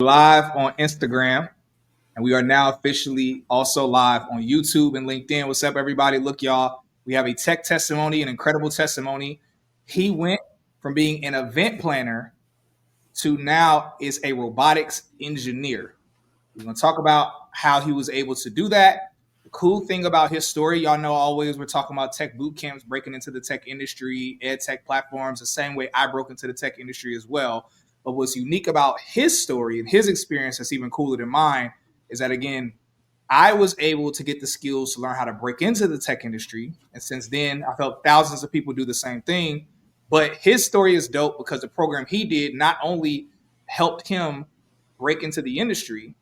Live on Instagram, and we are now officially also live on YouTube and LinkedIn. What's up, everybody? Look, y'all, we have a tech testimony, an incredible testimony. He went from being an event planner to now is a robotics engineer. We're going to talk about how he was able to do that. The cool thing about his story, y'all know always we're talking about tech boot camps, breaking into the tech industry, ed tech platforms, the same way I broke into the tech industry as well. But what's unique about his story and his experience that's even cooler than mine is that, again, I was able to get the skills to learn how to break into the tech industry. And since then, I've helped thousands of people do the same thing. But his story is dope because the program he did not only helped him break into the industry,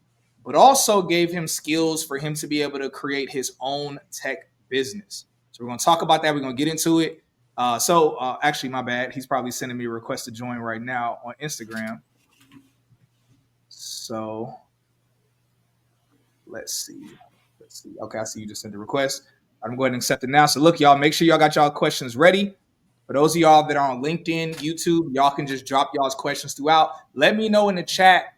but also gave him skills for him to be able to create his own tech business. So we're going to talk about that. We're going to get into it. Actually, my bad. He's probably sending me a request to join right now on Instagram. So let's see. Okay, I see you just sent the request. I'm going to accept it now. So look, y'all, make sure y'all got y'all questions ready. For those of y'all that are on LinkedIn, YouTube, y'all can just drop y'all's questions throughout. Let me know in the chat.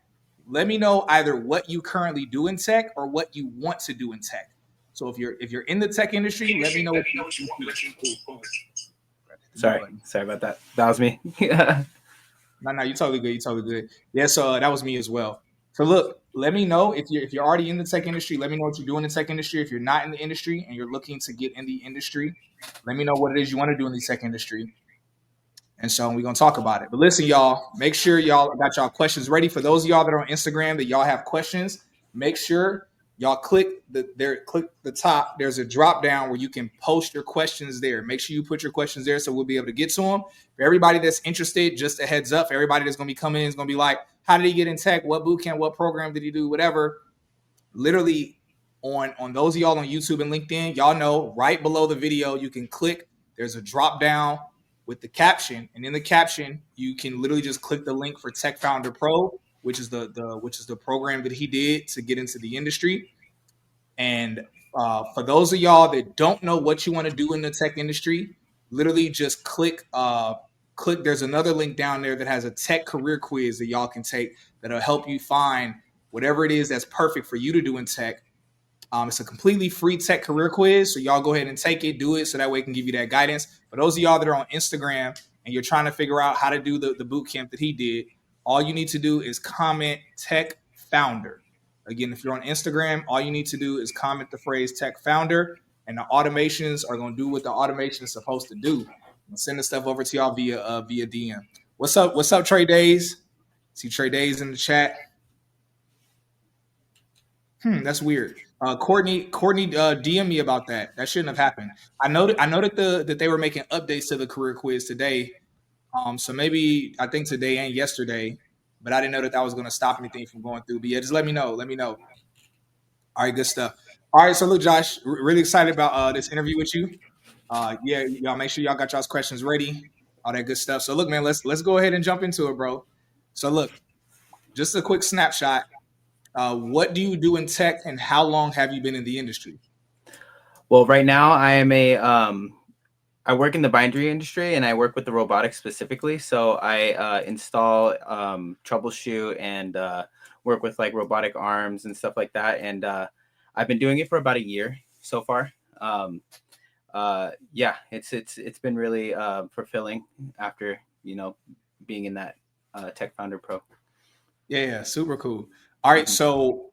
Let me know either what you currently do in tech or what you want to do in tech. So if you're in the tech industry, let me know what you want to do. Sorry about that. That was me. No, you're totally good. You're totally good. Yeah, so that was me as well. So look, let me know if you're already in the tech industry. Let me know what you're doing in the tech industry. If you're not in the industry and you're looking to get in the industry, let me know what it is you want to do in the tech industry. And so we're gonna talk about it. But listen, y'all, make sure y'all got y'all questions ready. For those of y'all that are on Instagram that y'all have questions, make sure y'all click the top. There's a drop down where you can post your questions there. Make sure you put your questions there so we'll be able to get to them. For everybody that's interested, just a heads up. For everybody that's gonna be coming in is gonna be like, how did he get in tech? What bootcamp? What program did he do? Whatever. Literally on those of y'all on YouTube and LinkedIn, y'all know right below the video you can click. There's a drop down with the caption, and in the caption you can literally just click the link for Tech Founder Pro, which is the program that he did to get into the industry. And for those of y'all that don't know what you want to do in the tech industry, literally just click. There's another link down there that has a tech career quiz that y'all can take that'll help you find whatever it is that's perfect for you to do in tech. It's a completely free tech career quiz, so y'all go ahead and take it, do it, so that way it can give you that guidance. For those of y'all that are on Instagram and you're trying to figure out how to do the boot camp that he did, all you need to do is comment Tech Founder. Again, if you're on Instagram, all you need to do is comment the phrase Tech Founder, and the automations are going to do what the automation is supposed to do. I'm send the stuff over to y'all via DM. What's up? What's up, Trey Days? See Trey Days in the chat. That's weird. Courtney, DM me about that. That shouldn't have happened. I know that they were making updates to the career quiz today. So maybe I think today and yesterday, but I didn't know that was going to stop anything from going through. But yeah, just let me know. Let me know. All right, good stuff. All right, so look, Josh, really excited about this interview with you. Yeah, y'all make sure y'all got y'all's questions ready, all that good stuff. So look, man, let's go ahead and jump into it, bro. So look, just a quick snapshot. What do you do in tech, and how long have you been in the industry? Well, right now I work in the bindery industry, and I work with the robotics specifically. So I install, troubleshoot, and work with like robotic arms and stuff like that. And I've been doing it for about a year so far. Yeah, it's been really fulfilling after being in that Tech Founder Pro. Yeah, super cool. All right, so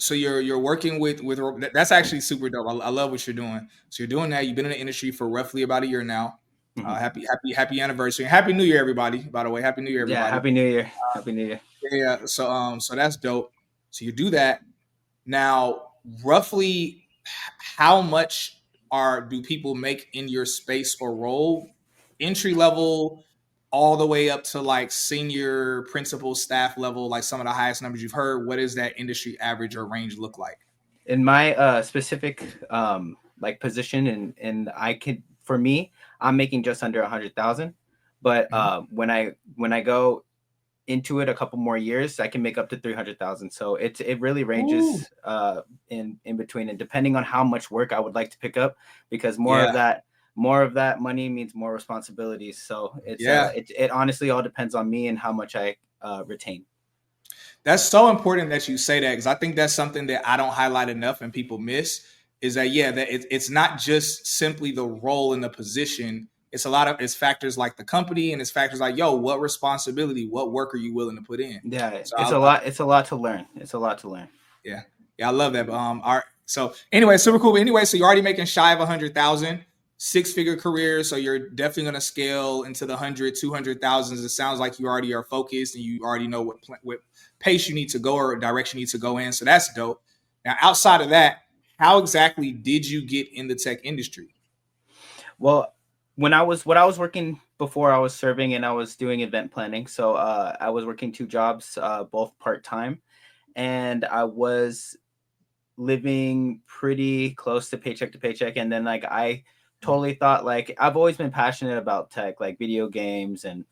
you're working with that's actually super dope. I love what you're doing. So you're doing that. You've been in the industry for roughly about a year now. Happy anniversary. Happy New Year, everybody. By the way, Happy New Year, everybody. Yeah, Happy New Year. Happy New Year. Yeah. So that's dope. So you do that. Now, roughly how much do people make in your space or role? Entry level all the way up to like senior principal staff level, like some of the highest numbers you've heard. What does that industry average or range look like? In my specific like position, and for me, I'm making just under 100,000. But when I go into it a couple more years, I can make up to 300,000. So it really ranges in between, and depending on how much work I would like to pick up, because more of that money means more responsibilities. So it honestly all depends on me and how much I retain. That's so important that you say that, because I think that's something that I don't highlight enough and people miss. Is that, yeah, that it's not just simply the role in the position. It's a lot of, it's factors like the company, and it's factors like, yo, what responsibility, what work are you willing to put in? Yeah, So it's a lot. It's a lot to learn. It's a lot to learn. yeah, yeah, I love that. But all right. So anyway, super cool. But anyway, so you're already making shy of 100,000, six-figure career. So you're definitely going to scale into the 100, 200,000s. It sounds like you already are focused and you already know what pace you need to go or direction you need to go in. So that's dope. Now, outside of that, how exactly did you get in the tech industry? Well, when I was working before, I was serving and I was doing event planning. So I was working two jobs, both part time, and I was living pretty close to paycheck. And then like I totally thought, like, I've always been passionate about tech, like video games and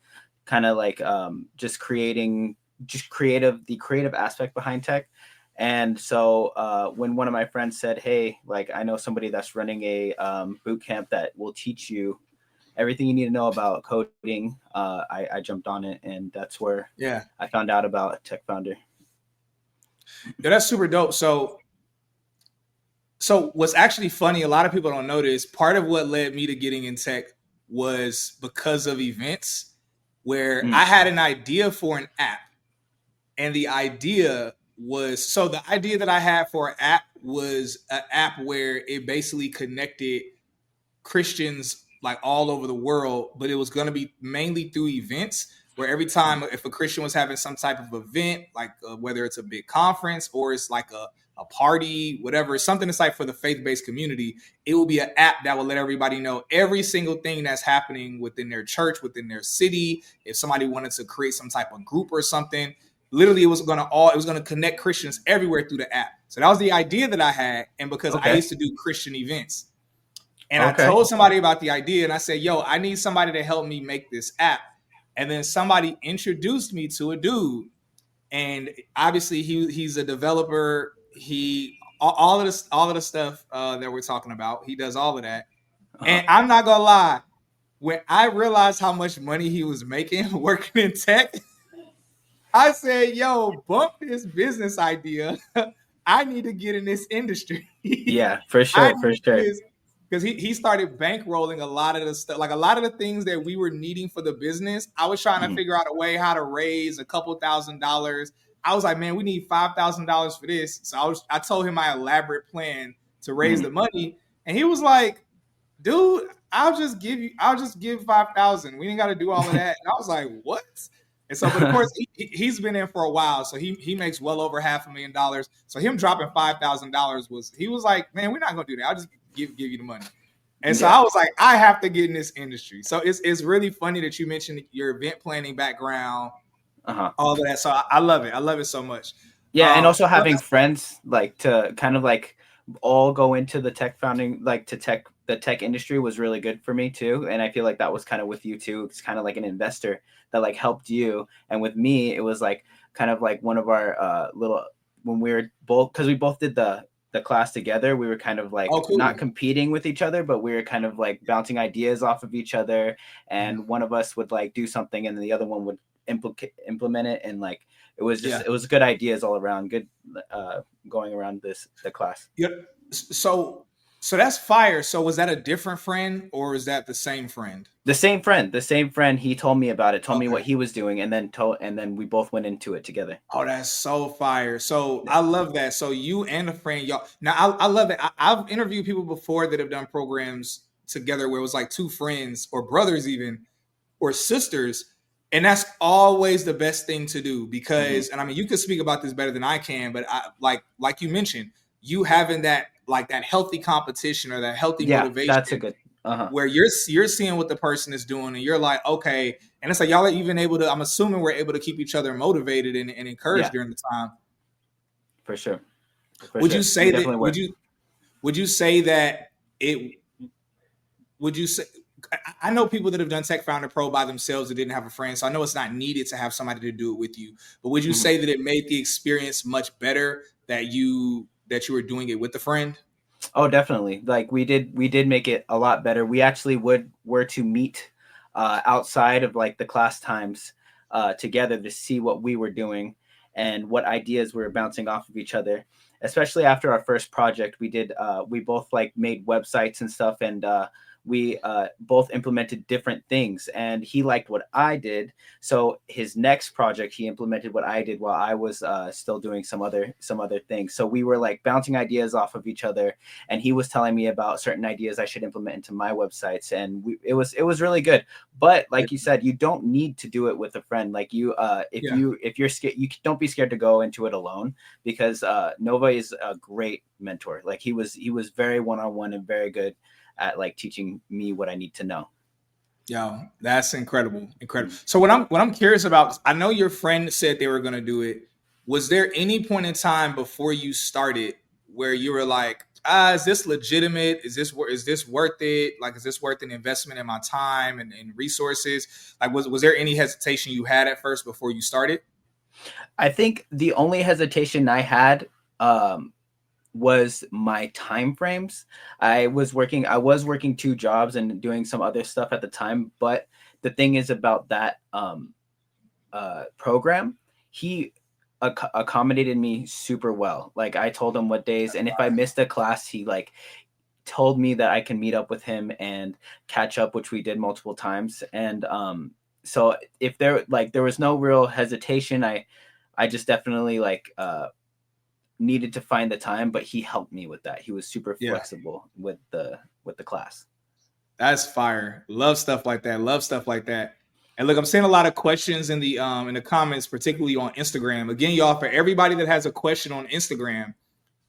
kind of like just creating, just creative, the creative aspect behind tech. And so when one of my friends said, hey, like, I know somebody that's running a boot camp that will teach you everything you need to know about coding, I jumped on it, and that's where Yeah, I found out about Tech Founder. yeah, that's super dope. So what's actually funny, a lot of people don't notice, part of what led me to getting in tech was because of events where Mm, I had an idea for an app. And the idea was, so the idea that I had for an app was an app where it basically connected Christians like all over the world, but it was going to be mainly through events where every time if a Christian was having some type of event, like whether it's a big conference or it's like a party, whatever, something that's like for the faith-based community, it will be an app that will let everybody know every single thing that's happening within their church, within their city. If somebody wanted to create some type of group or something, literally it was gonna connect Christians everywhere through the app. So that was the idea that I had, and because I okay. used to do Christian events. And I Okay. told somebody about the idea and I said, yo, I need somebody to help me make this app. And then somebody introduced me to a dude. And obviously he's a developer. He all of the stuff that we're talking about, he does all of that. Uh-huh. And I'm not gonna lie, when I realized how much money he was making working in tech, I said, yo, bump this business idea. I need to get in this industry. Yeah, for I sure, for need sure. this because he started bankrolling a lot of the stuff, like a lot of the things that we were needing for the business. I was trying to Mhm. figure out a way how to raise a couple $1,000s. I was like, man, we need $5,000 for this. So I told him my elaborate plan to raise Mhm. the money, and he was like, dude, I'll just give 5,000. We ain't got to do all of that. And I was like, what? And so, but of course, he's been in for a while, so he makes well over $500,000. So him dropping $5,000 was, he was like, man, we're not gonna do that. I'll just give you the money. And so Yeah. I was like, I have to get in this industry. So it's really funny that you mentioned your event planning background, Uh-huh. all of that. So I love it. I love it so much. Yeah, and also But having friends like to kind of like all go into the tech founding, like to tech, the tech industry was really good for me too. And I feel like that was kind of with you too. It's kind of like an investor that like helped you. And with me, it was like kind of like one of our little, when we were both, because we both did the class together, we were kind of oh, like not cool. competing with each other, but we were kind of like bouncing ideas off of each other. And one of us would like do something and the other one would implement it, and like it was just, Yeah. it was good ideas all around, good going around the class. Yeah. So so that's fire. So was that a different friend or is that the same friend? The same friend, he told me about it, told me what Okay. he was doing, and then we both went into it together. Oh, that's so fire. So Yeah. I love that. So you and a friend, y'all. Now I love it. I've interviewed people before that have done programs together where it was like two friends or brothers even or sisters. And that's always the best thing to do Hmm. because, and I mean, you can speak about this better than I can, but like you mentioned, you having that like that healthy competition or that healthy Yeah, that's a motivation good. Uh-huh. where you're seeing what the person is doing and you're like, okay, and it's like y'all are even able to. I'm assuming we're able to keep each other motivated and encouraged Yeah, during the time. for sure, for Would you sure, we say that? definitely were. Would you say that it? Would you say? I know people that have done Tech Founder Pro by themselves that didn't have a friend, so I know it's not needed to have somebody to do it with you. But would you Hmm. say that it made the experience much better that you were doing it with a friend? Oh, definitely. Like we did make it a lot better. We actually would were to meet outside of like the class times together to see what we were doing. and what ideas we were bouncing off of each other. Especially after our first project, we both like made websites and stuff, and we both implemented different things, and he liked what I did. So his next project, he implemented what I did while I was still doing some other things. So we were like bouncing ideas off of each other, and he was telling me about certain ideas I should implement into my websites, and it was really good. But like you said, you don't need to do it with a friend. Like Yeah. if you're scared, you don't be scared to go into it alone, because Nova is a great mentor. Like he was very one on one and very good at like teaching me what I need to know. Yo, that's incredible, incredible. So what I'm curious about, I know your friend said they were gonna do it. Was there any point in time before you started where you were like, is this legitimate? Is this worth it? Like, is this worth an investment in my time and resources? Like, was there any hesitation you had at first before you started? I think the only hesitation I had um, was my time frames. I was working two jobs and doing some other stuff at the time, but the thing is about that program, he accommodated me super well. Like I told him what days, and if I missed a class, he like told me that I can meet up with him and catch up, which we did multiple times. And so if there was no real hesitation, I just definitely like needed to find the time, but he helped me with that. He was super Yeah. flexible with the class. That's fire. Love stuff like that. Love stuff like that. And look, I'm seeing a lot of questions in the comments, particularly on Instagram. Again, y'all, for everybody that has a question on Instagram,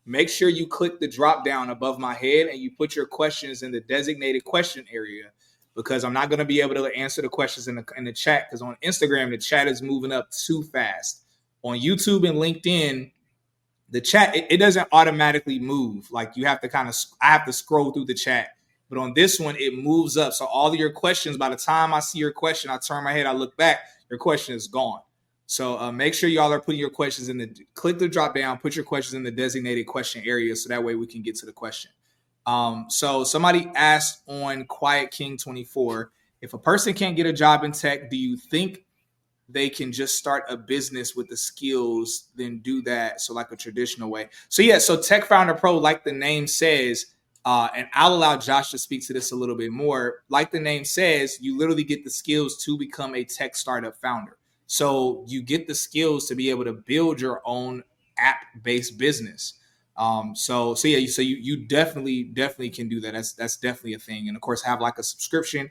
make sure you click the drop down above my head and you put your questions in the designated question area, because I'm not going to be able to answer the questions in the chat, because on Instagram the chat is moving up too fast. On YouTube and LinkedIn, the chat, it doesn't automatically move. Like, you have to I have to scroll through the chat. But on this one, it moves up. So all of your questions, by the time I see your question, I turn my head, I look back, your question is gone. So make sure y'all are putting your questions click the drop down, put your questions in the designated question area, so that way we can get to the question. So somebody asked on Quiet King 24, if a person can't get a job in tech, do you think they can just start a business with the skills, then do that? So like a traditional way. So yeah, so Tech Founder Pro, like the name says, and I'll allow Josh to speak to this a little bit more. Like the name says, you literally get the skills to become a tech startup founder. So you get the skills to be able to build your own app-based business. So yeah, so you definitely can do that. That's definitely a thing, and of course have like a subscription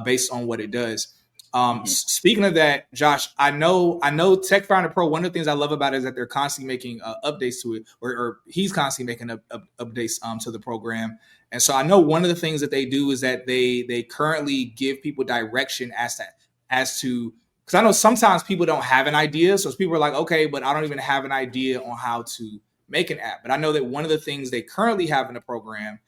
based on what it does. Mhm. Speaking of that, Josh, I know Tech Founder Pro. One of the things I love about it is that they're constantly making updates to it, or he's constantly making updates to the program. And so I know one of the things that they do is that they currently give people direction as to because I know sometimes people don't have an idea, so people are like, okay, but I don't even have an idea on how to make an app. But I know that one of the things they currently have in the program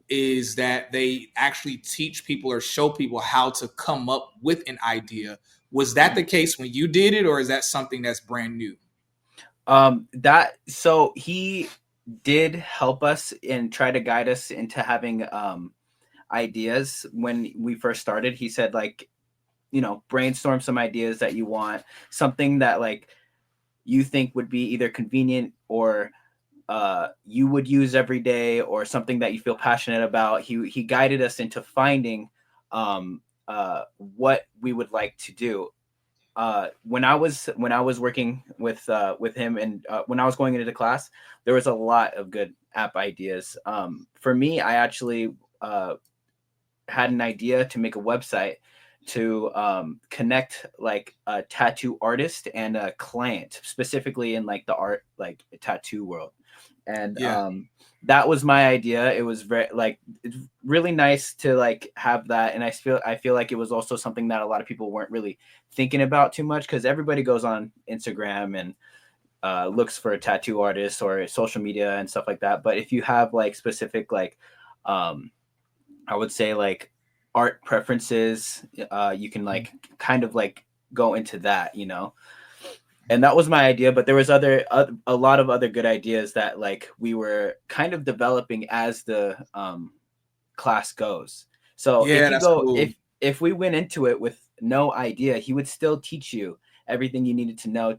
is that they actually teach people or show people how to come up with an idea. Was that the case when you did it, or is that something that's brand new? That so he did help us and try to guide us into having ideas when we first started. He said like, brainstorm some ideas that you want, something that like you think would be either convenient or you would use every day, or something that you feel passionate about. He guided us into finding what we would like to do. When I was working with him, and when I was going into the class, there was a lot of good app ideas. For me, I actually had an idea to make a website to connect like a tattoo artist and a client, specifically in like the art, like tattoo world. And Yeah. that was my idea. It was very like it's really nice to like have that, and I feel like it was also something that a lot of people weren't really thinking about too much, because everybody goes on Instagram and looks for a tattoo artist or social media and stuff like that. But if you have like specific like um, I would say like art preferences, you can like kind of like go into that. And that was my idea, but there was a lot of other good ideas that like we were kind of developing as the class goes. So if Yeah, you that's go cool. if we went into it with no idea, he would still teach you everything you needed to know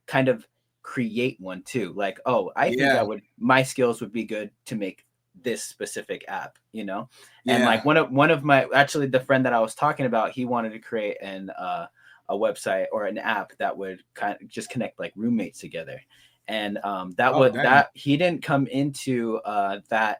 kind of create one too. Like, oh, I think Yeah. my skills would be good to make this specific app, you know? And like Yeah. one of my, actually the friend that I was talking about, he wanted to create a website or an app that would kind of just connect like roommates together. And Oh, dang. that he didn't come into the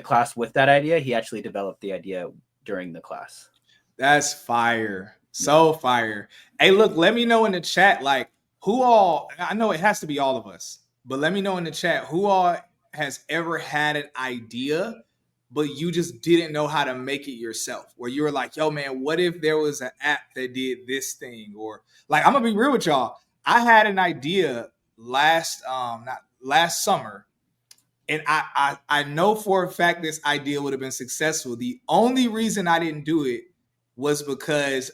class with that idea. He actually developed the idea during the class. That's fire. Yeah. So fire. Hey, look, let me know in the chat, like, who all, I know it has to be all of us, but let me know in the chat who all has ever had an idea, but you just didn't know how to make it yourself. Where you were like, yo, man, what if there was an app that did this thing? Or, like, I'm going to be real with y'all. I had an idea not last summer, and I know for a fact this idea would have been successful. The only reason I didn't do it was because,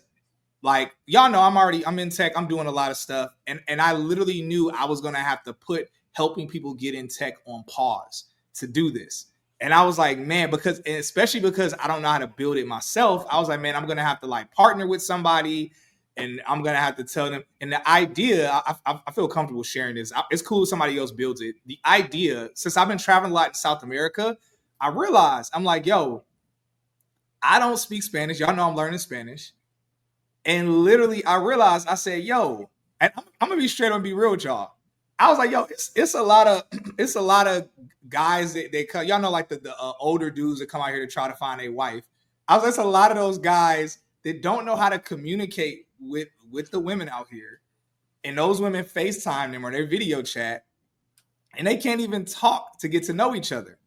like, y'all know I'm in tech, I'm doing a lot of stuff, and I literally knew I was gonna have to put helping people get in tech on pause to do this. And I was like, man, because, and especially because I don't know how to build it myself, I was like, man, I'm gonna have to like partner with somebody, and I'm gonna have to tell them. And the idea, I feel comfortable sharing this. It's cool if somebody else builds it. The idea, since I've been traveling a lot in South America, I realized, I'm like, yo, I don't speak Spanish. Y'all know I'm learning Spanish. And literally, I realized, I said, yo, and I'm gonna be straight up and be real with y'all. I was like, yo, it's a lot of it's a lot of guys that they come, y'all know, like the older dudes that come out here to try to find a wife. I was, it's a lot of those guys that don't know how to communicate with the women out here, and those women FaceTime them or they video chat, and they can't even talk to get to know each other.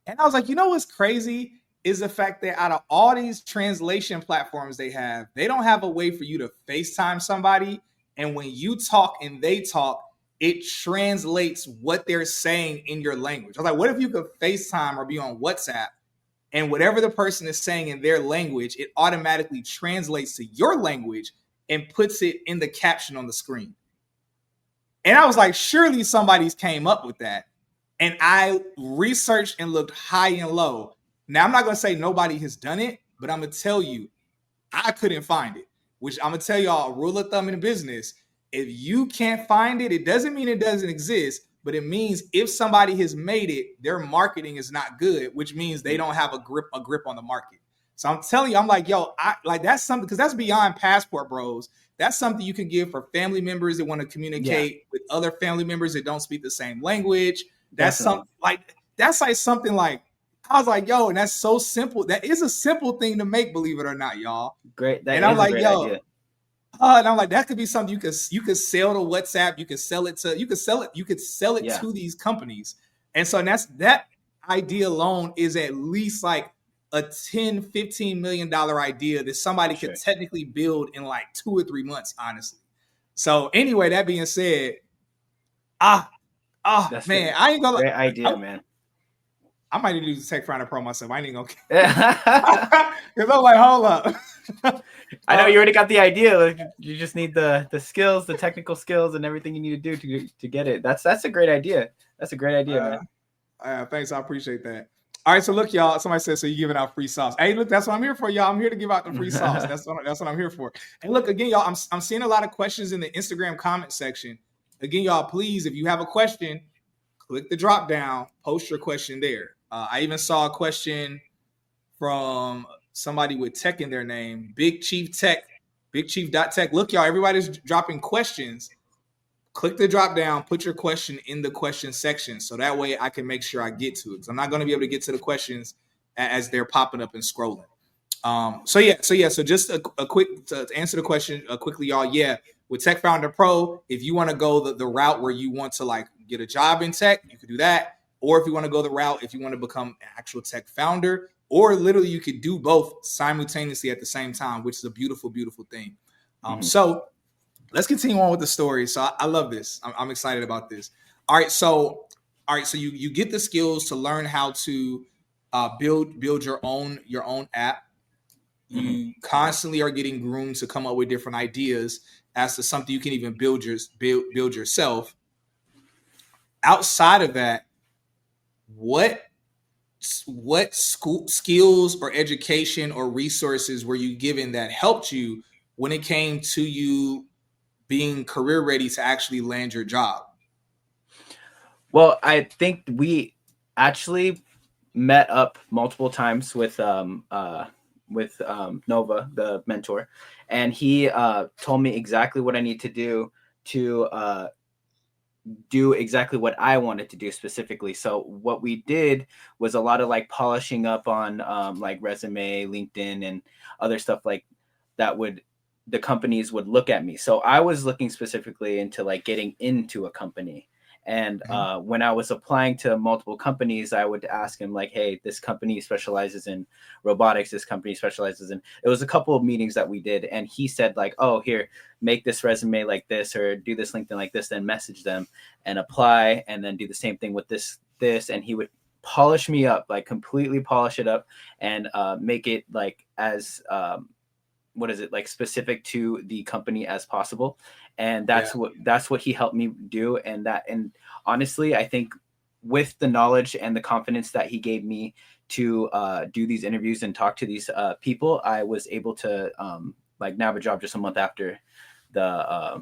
And I was like, you know what's crazy is the fact that out of all these translation platforms they have, they don't have a way for you to FaceTime somebody. And when you talk and they talk, it translates what they're saying in your language. I was like, what if you could FaceTime or be on WhatsApp, and whatever the person is saying in their language, it automatically translates to your language and puts it in the caption on the screen? And I was like, surely somebody's came up with that. And I researched and looked high and low. Now, I'm not going to say nobody has done it, but I'm going to tell you, I couldn't find it, which I'm going to tell y'all a rule of thumb in business. If you can't find it, it doesn't mean it doesn't exist, but it means if somebody has made it, their marketing is not good, which means they don't have a grip on the market. So I'm telling you, I'm like, yo, I like, that's something, because that's beyond passport bros. That's something you can give for family members that want to Yeah, communicate with other family members that don't speak the same language. That's definitely. something like, that's like something like, I was like, yo, and that's so simple. That is a simple thing to make, believe it or not, y'all. Great. That And I'm is a like, great yo, idea. and I'm like, that could be something you could sell to WhatsApp, you could sell it Yeah, to these companies. And so that idea alone is at least like a 10-15 million dollar idea that for somebody could sure. technically build in like 2 or 3 months, honestly. So anyway, that being said, ah That's a man, I ain't gonna, great idea, man. I might need to do the Tech Finder Pro myself. I ain't gonna, I because I'm like, hold up. know uh, you already got the idea. Like, you just need the skills, the technical skills, and everything you need to do to get it. That's a great idea. That's a great idea, uh, man. Thanks, I appreciate that. All right, so look, y'all. Somebody said, so you giving out free sauce? Hey, look, that's what I'm here for, y'all. I'm here to give out the free sauce. That's what I'm here for. And look, again, y'all, I'm seeing a lot of questions in the Instagram comment section. Again, y'all, please, if you have a question, click the drop down, post your question there. I even saw a question from somebody with tech in their name, Big Chief Tech, Big Chief Tech. Look, y'all, everybody's dropping questions. Click the drop down, put your question in the question section, so that way I can make sure I get to it. Because I'm not going to be able to get to the questions as they're popping up and scrolling. So just a quick, to answer the question quickly, y'all. Yeah, with Tech Founder Pro, if you want to go the route where you want to like get a job in tech, you could do that. Or if you want to go the route, if you want to become an actual tech founder, or literally you could do both simultaneously at the same time, which is a beautiful, beautiful thing. So let's continue on with the story. So I love this. I'm excited about this. All right. So you get the skills to learn how to build your own app. Mhm. You constantly are getting groomed to come up with different ideas as to something you can even build yourself. Outside of that, what school skills or education or resources were you given that helped you when it came to you being career ready to actually land your job? Well, I think we actually met up multiple times with Nova, the mentor, and he told me exactly what I need to do exactly what I wanted to do specifically. So what we did was a lot of like polishing up on like resume, LinkedIn, and other stuff like that would the companies would look at me. So I was looking specifically into like getting into a company. And Mhm. when I was applying to multiple companies, I would ask him like, "Hey, this company specializes in robotics. This company specializes in." It was a couple of meetings that we did, and he said like, "Oh, here, make this resume like this, or do this LinkedIn like this." Then message them and apply, and then do the same thing with this, and he would polish me up, like completely polish it up, and make it like as what is it like specific to the company as possible. And Yeah, that's what he helped me do. And honestly, I think with the knowledge and the confidence that he gave me to do these interviews and talk to these people, I was able to like nab a job just a month after the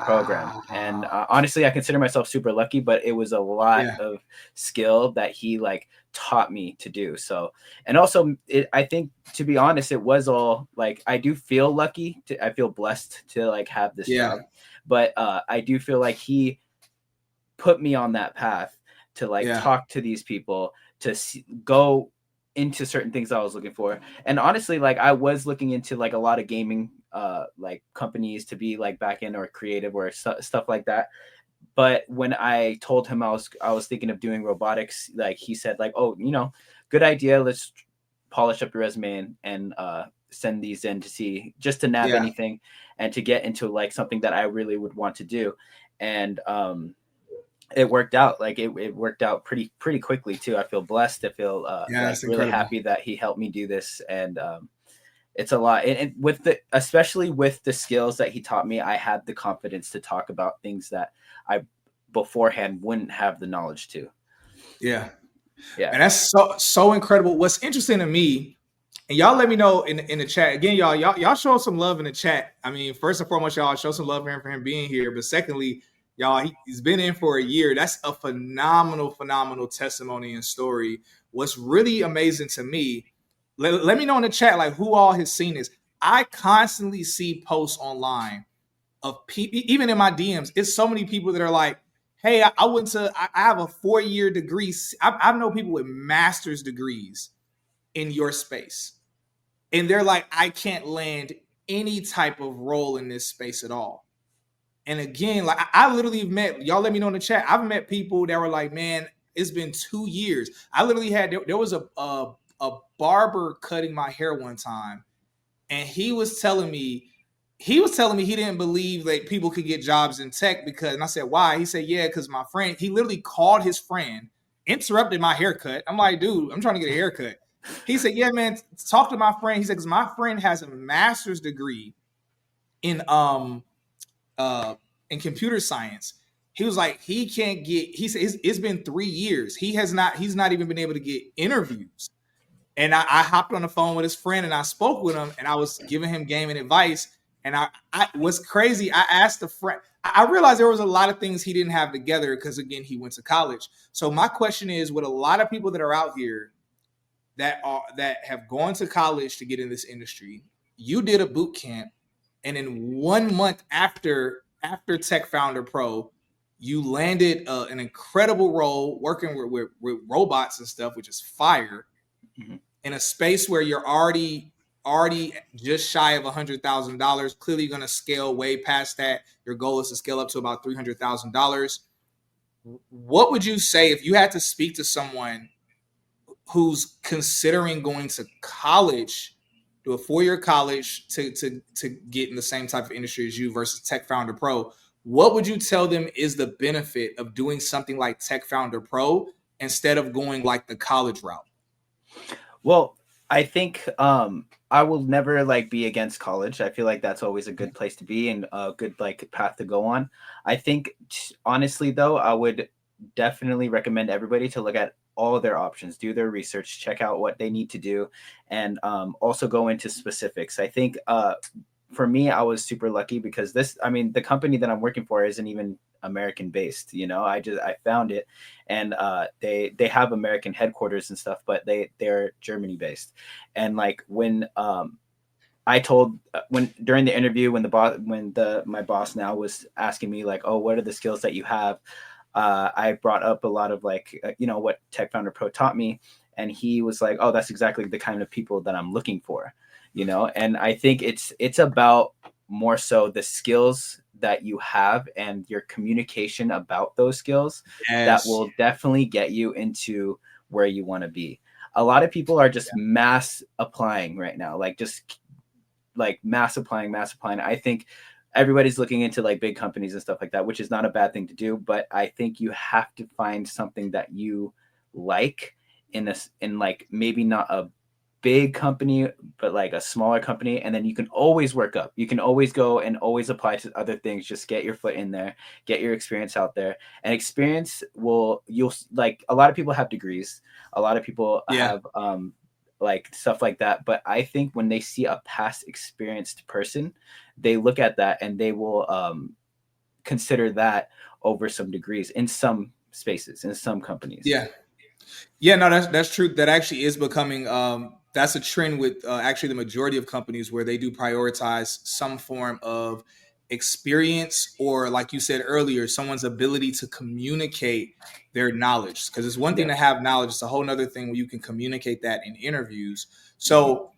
program. And wow. honestly, I consider myself super lucky, but it was a lot Yeah, of skill that he like taught me to do. So, and also I think, to be honest, it was all like, I do feel lucky I feel blessed to like have this yeah, job, but I do feel like he put me on that path to like yeah, talk to these people, to go into certain things I was looking for. And honestly, like I was looking into like a lot of gaming like companies to be like back end or creative or stuff like that. But when I told him I was thinking of doing robotics, like he said like, "Oh, good idea. Let's polish up your resume and send these in to see, just to nab yeah, anything and to get into like something that I really would want to do." And it worked out. Like it worked out pretty quickly too. I feel blessed. I feel yeah. like It's really incredible. happy that he helped me do this. And it's a lot. And with especially with the skills that he taught me, I had the confidence to talk about things that I beforehand wouldn't have the knowledge to. Yeah, Yeah. and that's so incredible. What's interesting to me, and y'all let me know in the chat again, y'all show some love in the chat. I mean, first and foremost, y'all show some love for him being here. But secondly, y'all, he's been in for a year. That's a phenomenal testimony and story. What's really amazing to me, let me know in the chat like who all has seen this. I constantly see posts online of people, even in my DMs. It's so many people that are like, "Hey, I went to, I have a 4-year degree. I know people with master's degrees in your space, and they're like, I can't land any type of role in this space at all." And again, like I literally met y'all. Let me know in the chat. I've met people that were like, "Man, it's been 2 years." I literally had there was a barber cutting my hair one time, and he was telling me he didn't believe like people could get jobs in tech because, and I said, "Why?" He said, "Yeah, because my friend," he literally called his friend, interrupted my haircut. I'm like, "Dude, I'm trying to get a haircut." He said, "Yeah, man, talk to my friend." He said, "Because my friend has a master's degree in uh in computer science." He was like, he can't get, he said it's been 3 years. He's not even been able to get interviews. And I hopped on the phone with his friend and I spoke with him and I was giving him gaming advice. And I was crazy. I asked a friend, I realized there was a lot of things he didn't have together because, again, he went to college. So my question is, with a lot of people that are out here that have gone to college to get in this industry, you did a boot camp, and in 1 month after Tech Founder Pro, you landed an incredible role working with robots and stuff, which is fire, Mhm. in a space where you're already just shy of $100,000. Clearly, going to scale way past that. Your goal is to scale up to about $300,000. What would you say if you had to speak to someone who's considering going to college, do a 4-year college to get in the same type of industry as you versus Tech Founder Pro? What would you tell them is the benefit of doing something like Tech Founder Pro instead of going like the college route? Well, I think I will never like be against college. I feel like that's always a good place to be and a good like path to go on. I think honestly though, I would definitely recommend everybody to look at all of their options, do their research, check out what they need to do, and also go into specifics. I think for me, I was super lucky because the company that I'm working for isn't even American based. I found it, and they have American headquarters and stuff, but they're Germany based. And like when I told when during the interview when my boss now was asking me like, oh, what are the skills that you have? I brought up a lot of like what Tech Founder Pro taught me, and he was like, oh, that's exactly the kind of people that I'm looking for. And I think it's about more so the skills that you have and your communication about those skills that Yes. will definitely get you into where you want to be. A lot of people are just mass applying right now, like just like mass applying. I think everybody's looking into like big companies and stuff like that, which is not a bad thing to do, but I think you have to find something that you like in like maybe not a big company, but like a smaller company, and then you can always work up. You can always go and always apply to other things. Just get your foot in there, get your experience out there, and experience you'll like a lot of people have degrees, a lot of people Yeah. have like stuff like that, but I think when they see a past experienced person, they look at that and they will consider that over some degrees in some spaces, in some companies. Yeah. Yeah, no, that's true. That actually is becoming that's a trend with actually the majority of companies where they do prioritize some form of experience or, like you said earlier, someone's ability to communicate their knowledge. Because it's one thing Yeah. to have knowledge; it's a whole other thing when you can communicate that in interviews. Mm-hmm. So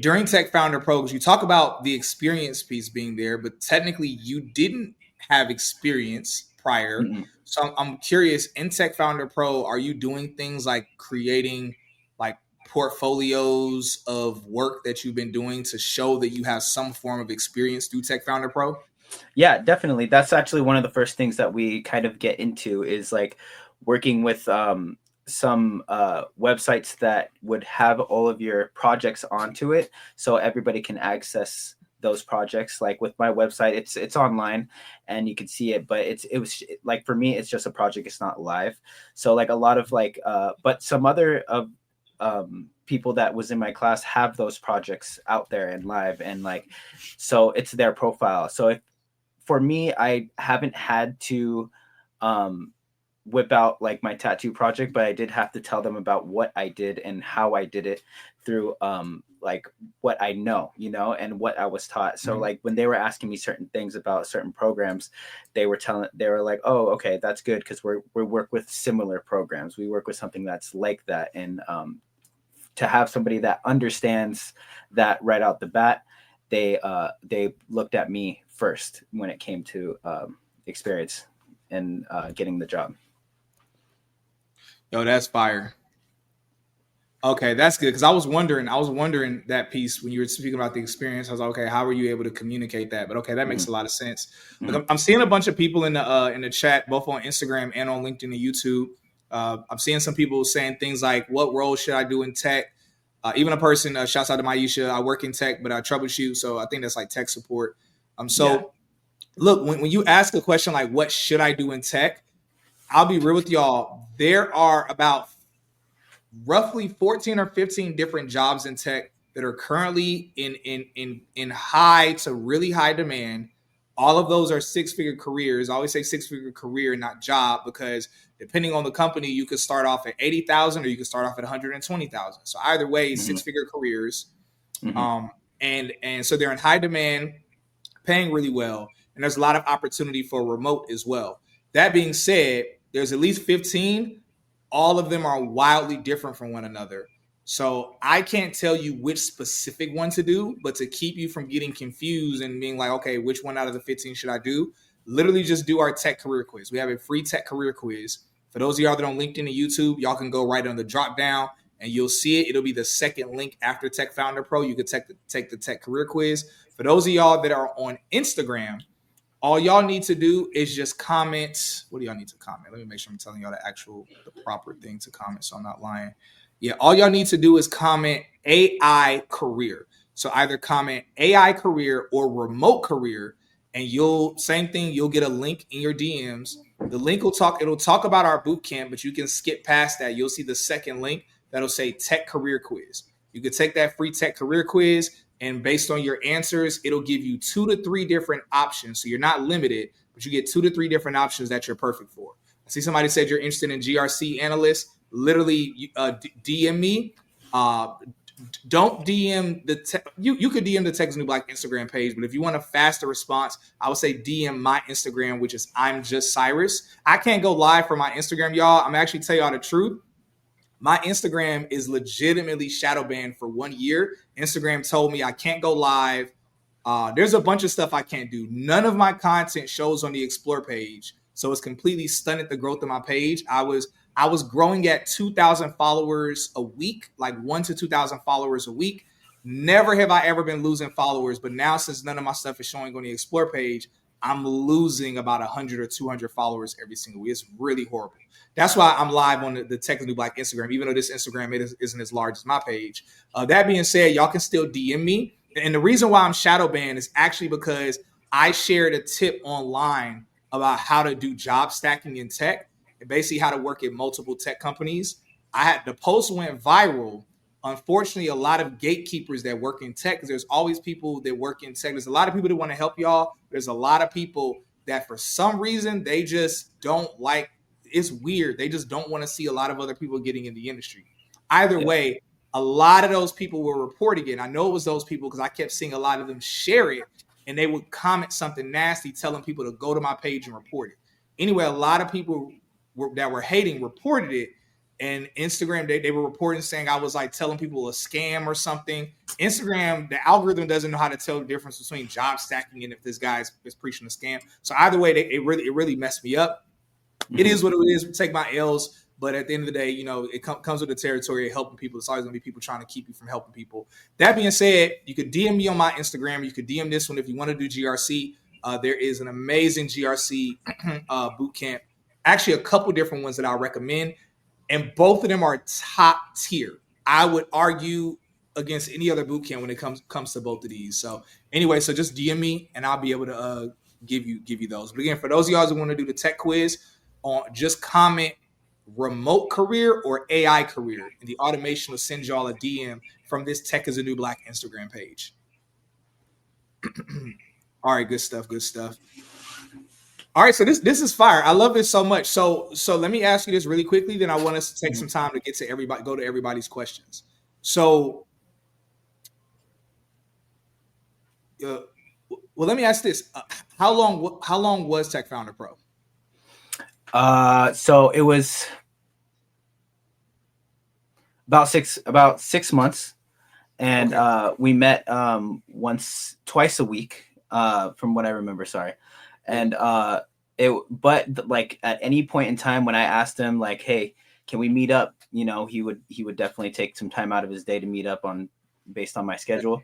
during Tech Founder Programs, you talk about the experience piece being there, but technically you didn't have experience prior. Mm-hmm. So I'm curious, in Tech Founder Pro, are you doing things like creating like portfolios of work that you've been doing to show that you have some form of experience through Tech Founder Pro? Yeah, definitely. That's actually one of the first things that we kind of get into is like working with some websites that would have all of your projects onto it, so everybody can access those projects. Like with my website, it's online and you can see it, but it was like for me, it's just a project. It's not live. So like a lot of like, but some other of people that was in my class have those projects out there and live, and like so it's their profile. So if for me, I haven't had to um, whip out like my tattoo project, but I did have to tell them about what I did and how I did it through like what I know, and what I was taught. So Mhm. like when they were asking me certain things about certain programs, they were like, oh, okay, that's good because we work with similar programs. We work with something that's like that, and to have somebody that understands that right out the bat, they looked at me first when it came to experience and getting the job. Yo, that's fire. Okay, that's good because I was wondering that piece when you were speaking about the experience. I was like, okay, how were you able to communicate that? But okay, that makes Mm-hmm. a lot of sense. Look, Mm-hmm. I'm seeing a bunch of people in the chat, both on Instagram and on LinkedIn and YouTube. I'm seeing some people saying things like, "What role should I do in tech?" Even a person, shouts out to Maisha. I work in tech, but I troubleshoot, so I think that's like tech support. Yeah. So look, when you ask a question like, "What should I do in tech?" I'll be real with y'all. There are about roughly 14 or 15 different jobs in tech that are currently in high to really high demand. All of those are six-figure careers. I always say six-figure career, not job, because depending on the company, you could start off at 80,000 or you could start off at 120,000. So either way, Mm-hmm. six-figure careers. Mm-hmm. Um, and so they're in high demand, paying really well, and there's a lot of opportunity for remote as well. That being said, there's at least 15. All of them are wildly different from one another. So I can't tell you which specific one to do, but to keep you from getting confused and being like, okay, which one out of the 15 should I do? Literally just do our tech career quiz. We have a free tech career quiz. For those of y'all that are on LinkedIn and YouTube, y'all can go right on the drop down and you'll see it. It'll be the second link after Tech Founder Pro. You could take the tech career quiz. For those of y'all that are on Instagram, all y'all need to do is just comment. What do y'all need to comment? Let me make sure I'm telling y'all the proper thing to comment so I'm not lying. Yeah, all y'all need to do is comment AI career. So either comment AI career or remote career, and same thing, you'll get a link in your DMs. The link it'll talk about our boot camp, but you can skip past that. You'll see the second link that'll say tech career quiz. You can take that free tech career quiz. And based on your answers, it'll give you 2 to 3 different options. So you're not limited, but you get 2 to 3 different options that you're perfect for. I see somebody said you're interested in GRC analyst. Literally, DM me. Don't DM you could DM the Texas New Black Instagram page, but if you want a faster response, I would say DM my Instagram, which is I'm just Cyrus. I can't go live for my Instagram, y'all. I'm actually tell y'all the truth. My Instagram is legitimately shadow banned for 1 year. Instagram told me I can't go live. There's a bunch of stuff I can't do. None of my content shows on the explore page, so it's completely stunted the growth of my page. I was growing at 2,000 followers a week, like 1 to 2,000 followers a week. Never have I ever been losing followers, but now since none of my stuff is showing on the explore page, I'm losing about 100 or 200 followers every single week. It's really horrible. That's why I'm live on the Texas New Black Instagram, even though this Instagram isn't as large as my page. That being said, y'all can still DM me. And the reason why I'm shadow banned is actually because I shared a tip online about how to do job stacking in tech and basically how to work at multiple tech companies. The post went viral. Unfortunately, a lot of gatekeepers that work in tech, because there's always people that work in tech. There's a lot of people that want to help y'all. There's a lot of people that for some reason they just don't like. It's weird. They just don't want to see a lot of other people getting in the industry. Either way, a lot of those people were reporting it. And I know it was those people because I kept seeing a lot of them share it, and they would comment something nasty telling people to go to my page and report it. Anyway, a lot of people that were hating reported it, and Instagram, they were reporting saying I was like telling people a scam or something. Instagram, the algorithm doesn't know how to tell the difference between job stacking and if this guy is preaching a scam. So either way, it really messed me up. It is what it is. We take my L's, but at the end of the day, it comes with the territory of helping people. It's always going to be people trying to keep you from helping people. That being said, you could DM me on my Instagram. You could DM this one if you want to do GRC. There is an amazing GRC boot camp. Actually, a couple different ones that I recommend, and both of them are top tier. I would argue against any other boot camp when it comes to both of these. So anyway, so just DM me and I'll be able to give you those. But again, for those of y'all who want to do the tech quiz, just comment remote career or AI career, and the automation will send y'all a DM from this Tech is a New Black Instagram page. All right, good stuff. All right, so this is fire. I love this so much. So let me ask you this really quickly. Then I want us to take some time to get to everybody, go to everybody's questions. So, well, let me ask this: how long was Tech Founder Pro? So it was about 6 months, and okay. We met twice a week, from what I remember. Sorry, and but like at any point in time when I asked him like, hey, can we meet up? He would definitely take some time out of his day to meet up based on my schedule.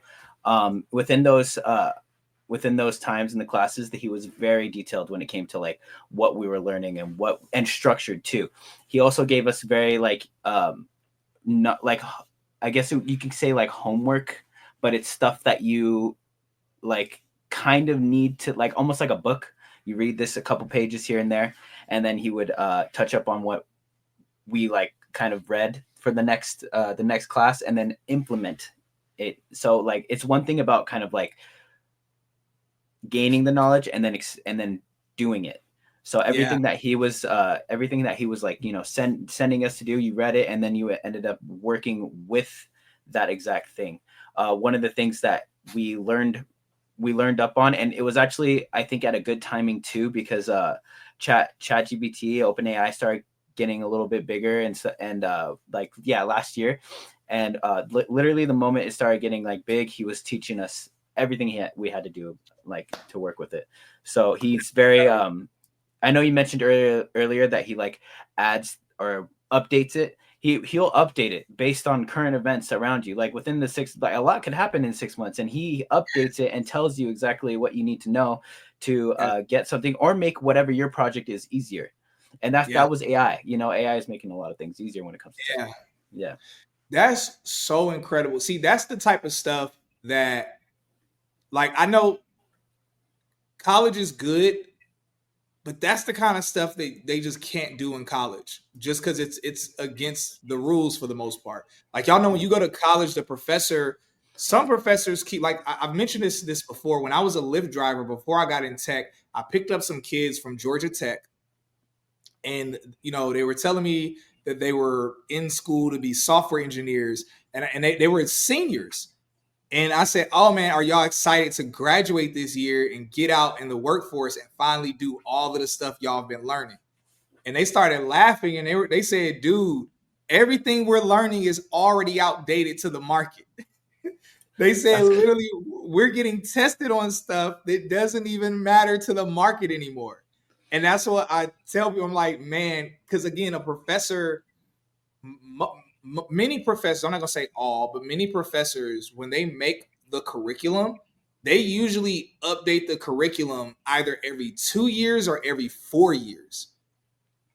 Within those times in the classes, that he was very detailed when it came to like what we were learning and structured too. He also gave us very not like, I guess you could say like homework, but it's stuff that you like kind of need to, like almost like a book. You read this a couple pages here and there, and then he would touch up on what we like kind of read for the next class, and then implement it. So like it's one thing about kind of like gaining the knowledge and then doing it. So everything that he was like, sending us to do, you read it, and then you ended up working with that exact thing. One of the things that we learned up on, and it was actually, I think, at a good timing too, because ChatGPT, OpenAI started getting a little bit bigger, and last year, and literally the moment it started getting like big, he was teaching us everything we had to do like to work with it. So he's very I know you mentioned earlier that he like adds or updates it. He'll update it based on current events around you. Like within a lot could happen in 6 months, and he updates it and tells you exactly what you need to know to get something or make whatever your project is easier. And that was AI. AI is making a lot of things easier when it comes to tech. Yeah. That's so incredible. See, that's the type of stuff that, like, I know college is good, but that's the kind of stuff they just can't do in college, just because it's against the rules for the most part. Like, y'all know, when you go to college, the professor some professors keep, like I've mentioned this before. When I was a Lyft driver before I got in tech, I picked up some kids from Georgia Tech, and they were telling me that they were in school to be software engineers, and they were seniors. And I said, "Oh man, are y'all excited to graduate this year and get out in the workforce and finally do all of the stuff y'all have been learning?" And they started laughing, and they said, "Dude, everything we're learning is already outdated to the market." They said That's literally we're getting tested on stuff that doesn't even matter to the market anymore. And that's what I tell people. I'm like, man, because again, a professor, many professors, I'm not gonna say all, but many professors, when they make the curriculum, they usually update the curriculum either every 2 years or every 4 years.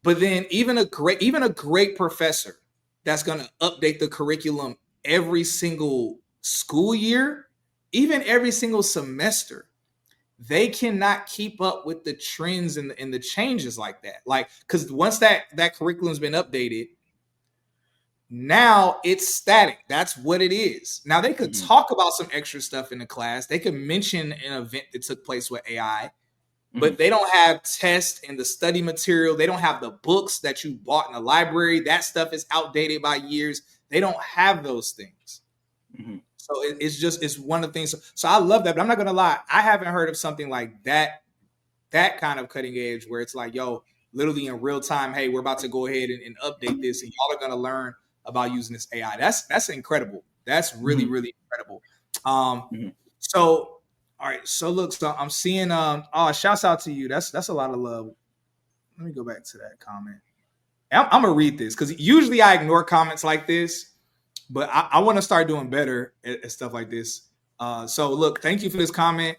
But then even a great professor that's going to update the curriculum every single school year, even every single semester, they cannot keep up with the trends and the changes like that. Like, because once that curriculum's been updated, now it's static. That's what it is. Now they could talk about some extra stuff in the class. They could mention an event that took place with AI, but they don't have tests and the study material. They don't have the books that you bought in the library. That stuff is outdated by years. They don't have those things. So it's one of the things. So I love that, but I'm not gonna lie, I haven't heard of something like that kind of cutting edge where it's like, yo, literally in real time, hey, we're about to go ahead and update this, and y'all are gonna learn about using this AI. That's incredible. That's really, really incredible. So all right, so look, so I'm seeing shouts out to you. That's a lot of love. Let me go back to that comment. I'm gonna read this because usually I ignore comments like this, but I want to start doing better at stuff like this. So look, thank you for this comment.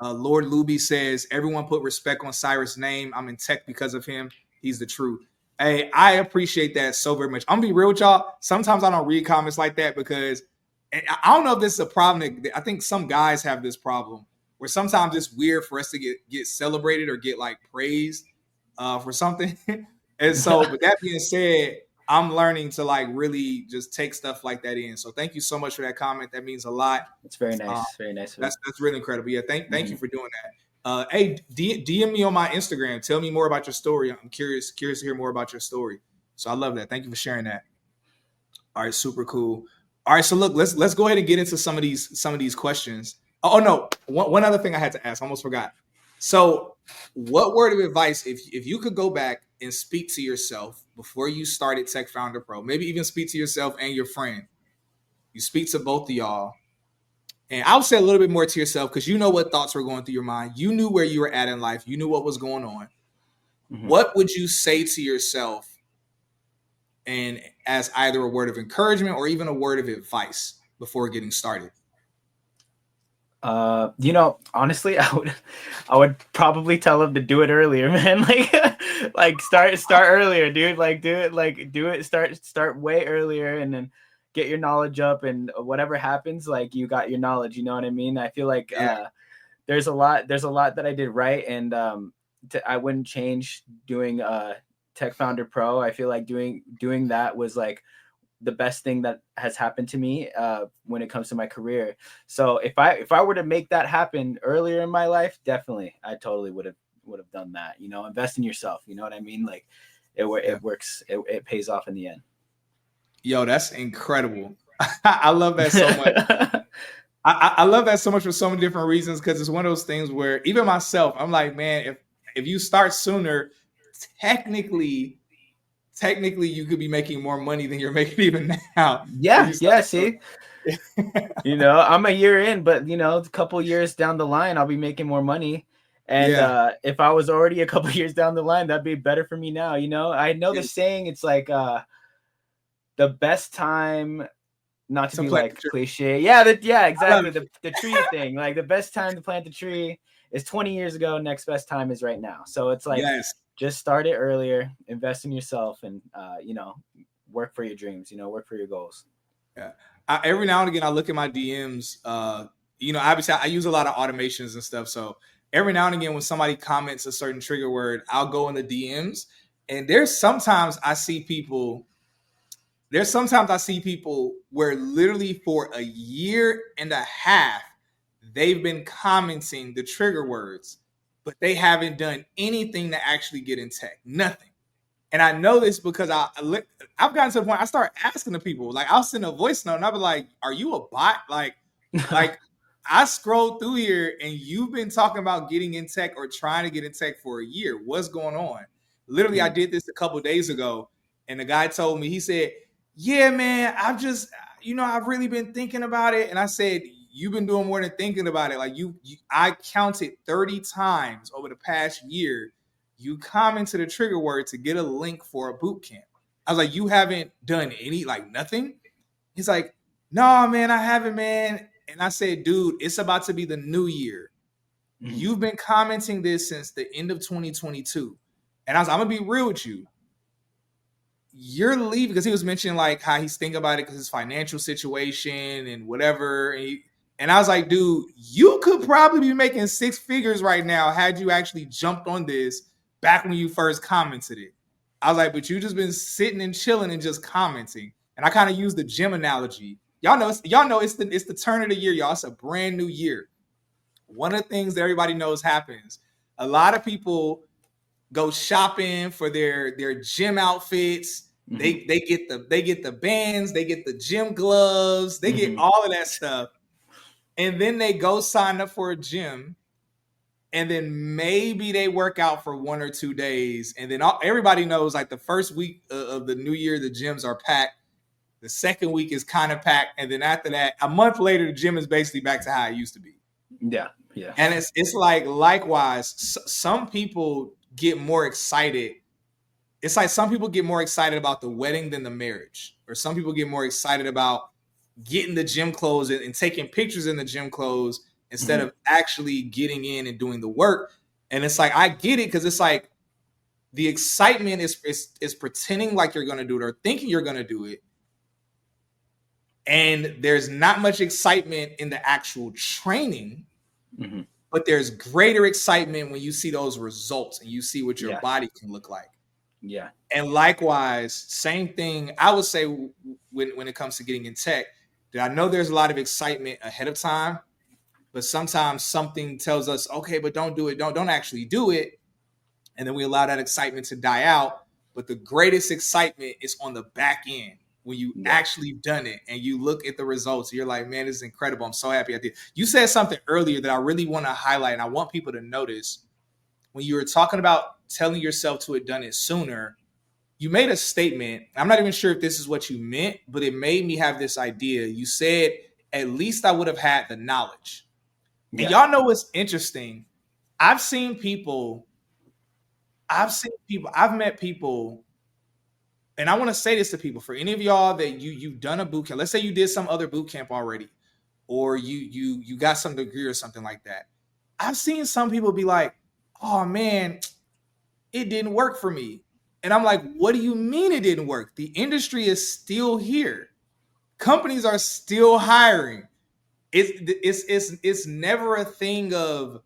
Lord Luby says, everyone put respect on Cyrus' name. I'm in tech because of him. He's the truth. Hey, I appreciate that so very much. I'm gonna be real with y'all. Sometimes I don't read comments like that because I don't know if this is a problem. I think some guys have this problem where sometimes it's weird for us to get celebrated or get like praised for something. And so, but that being said, I'm learning to like really just take stuff like that in. So thank you so much for that comment. That means a lot. It's very nice. Very nice. That's really incredible. Yeah, thank you for doing that. Hey, DM me on my Instagram. Tell me more about your story. I'm curious to hear more about your story. So I love that. Thank you for sharing that. All right, super cool. All right, so look, let's go ahead and get into some of these questions. Oh no, one other thing I had to ask, I almost forgot. So, what word of advice, if you could go back and speak to yourself before you started Tech Founder Pro, maybe even speak to yourself and your friend, you speak to both of y'all, and I would say a little bit more to yourself because you know what thoughts were going through your mind. You knew where you were at in life. You knew what was going on. What would you say to yourself, and as either a word of encouragement or even a word of advice before getting started? Honestly, I would probably tell him to do it earlier, man. Like start earlier, dude. Do it, start way earlier, and then get your knowledge up, and whatever happens, like you got your knowledge. You know what I mean? I feel like there's a lot that I did right, and I wouldn't change doing Tech Founder Pro. I feel like doing that was like the best thing that has happened to me when it comes to my career. So if I were to make that happen earlier in my life, definitely I totally would have done that. Invest in yourself. You know what I mean? Like it works. It pays off in the end. Yo, that's incredible. I love that so much. I love that so much for so many different reasons because it's one of those things where even myself, I'm like, man, if you start sooner, technically you could be making more money than you're making even now. Yeah. See, I'm a year in, but a couple years down the line, I'll be making more money. And if I was already a couple years down the line, that'd be better for me now. I know the saying, it's like the best time, not to be like cliche. Yeah, exactly. The tree thing. Like the best time to plant the tree is 20 years ago. Next best time is right now. So it's like, just start it earlier, invest in yourself, and work for your dreams. Work for your goals. Yeah. Every now and again, I look at my DMs. Obviously, I use a lot of automations and stuff. So every now and again, when somebody comments a certain trigger word, I'll go in the DMs, and there's sometimes I see people. there's sometimes I see people where literally for a year and a half they've been commenting the trigger words, but they haven't done anything to actually get in tech. Nothing. And I know this because I've gotten to the point I start asking the people, like I'll send a voice note and I'll be like, "Are you a bot?" Like I scrolled through here and you've been talking about getting in tech or trying to get in tech for a year. What's going on? Literally, I did this a couple days ago, and the guy told me, he said, "Yeah, man, I've really been thinking about it." And I said, "You've been doing more than thinking about it. Like I counted 30 times over the past year. You commented a trigger word to get a link for a boot camp." I was like, "You haven't done nothing?" He's like, "No, man, I haven't, man." And I said, "Dude, it's about to be the new year. You've been commenting this since the end of 2022." And I'm going to be real with you. You're leaving, because he was mentioning like how he's thinking about it because his financial situation and whatever. And I was like, dude, you could probably be making six figures right now had you actually jumped on this back when you first commented it. I was like, but you just been sitting and chilling and just commenting. And I kind of used the gym analogy. Y'all know it's the turn of the year, y'all. It's a brand new year. One of the things that everybody knows happens, a lot of people go shopping for their gym outfits. They get the bands, they get the gym gloves, they get all of that stuff. And then they go sign up for a gym. And then maybe they work out for 1 or 2 days. And then everybody knows like the first week of the new year, the gyms are packed. The second week is kind of packed. And then after that, a month later, the gym is basically back to how it used to be. Yeah. Yeah. And it's like, likewise, some people get more excited. It's like some people get more excited about the wedding than the marriage. Or some people get more excited about getting the gym clothes and taking pictures in the gym clothes instead of actually getting in and doing the work. And it's like, I get it, because it's like the excitement is pretending like you're going to do it or thinking you're going to do it. And there's not much excitement in the actual training, but there's greater excitement when you see those results and you see what your body can look like. Yeah. And likewise, same thing, I would say when it comes to getting in tech, that I know there's a lot of excitement ahead of time, but sometimes something tells us, okay, but don't do it. Don't actually do it. And then we allow that excitement to die out. But the greatest excitement is on the back end when you actually done it and you look at the results. You're like, man, this is incredible. I'm so happy I did. You said something earlier that I really want to highlight, and I want people to notice. When you were talking about telling yourself to have done it sooner, you made a statement. I'm not even sure if this is what you meant, but it made me have this idea. You said, at least I would have had the knowledge. Yeah. And y'all know what's interesting? I've met people, and I want to say this to people, for any of y'all that you've done a boot camp. Let's say you did some other boot camp already, or you got some degree or something like that. I've seen some people be like, "Oh man, it didn't work for me." And I'm like, what do you mean it didn't work? The industry is still here. Companies are still hiring. It's never a thing of,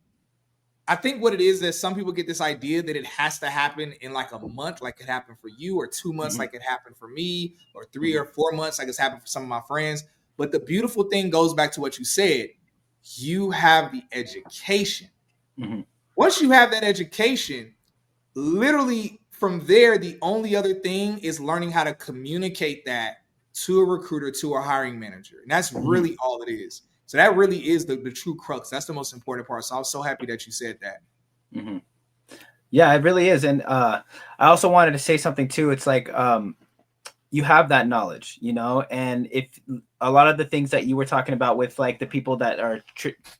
I think what it is that some people get this idea that it has to happen in like a month, like it happened for you, or 2 months, like it happened for me, or 3 or 4 months, like it's happened for some of my friends. But the beautiful thing goes back to what you said. You have the education. Once you have that education, literally from there, the only other thing is learning how to communicate that to a recruiter, to a hiring manager. And that's really all it is. So that really is the true crux. That's the most important part. So I was so happy that you said that. Yeah, it really is. And I also wanted to say something too. It's like, you have that knowledge, and if a lot of the things that you were talking about with like the people that are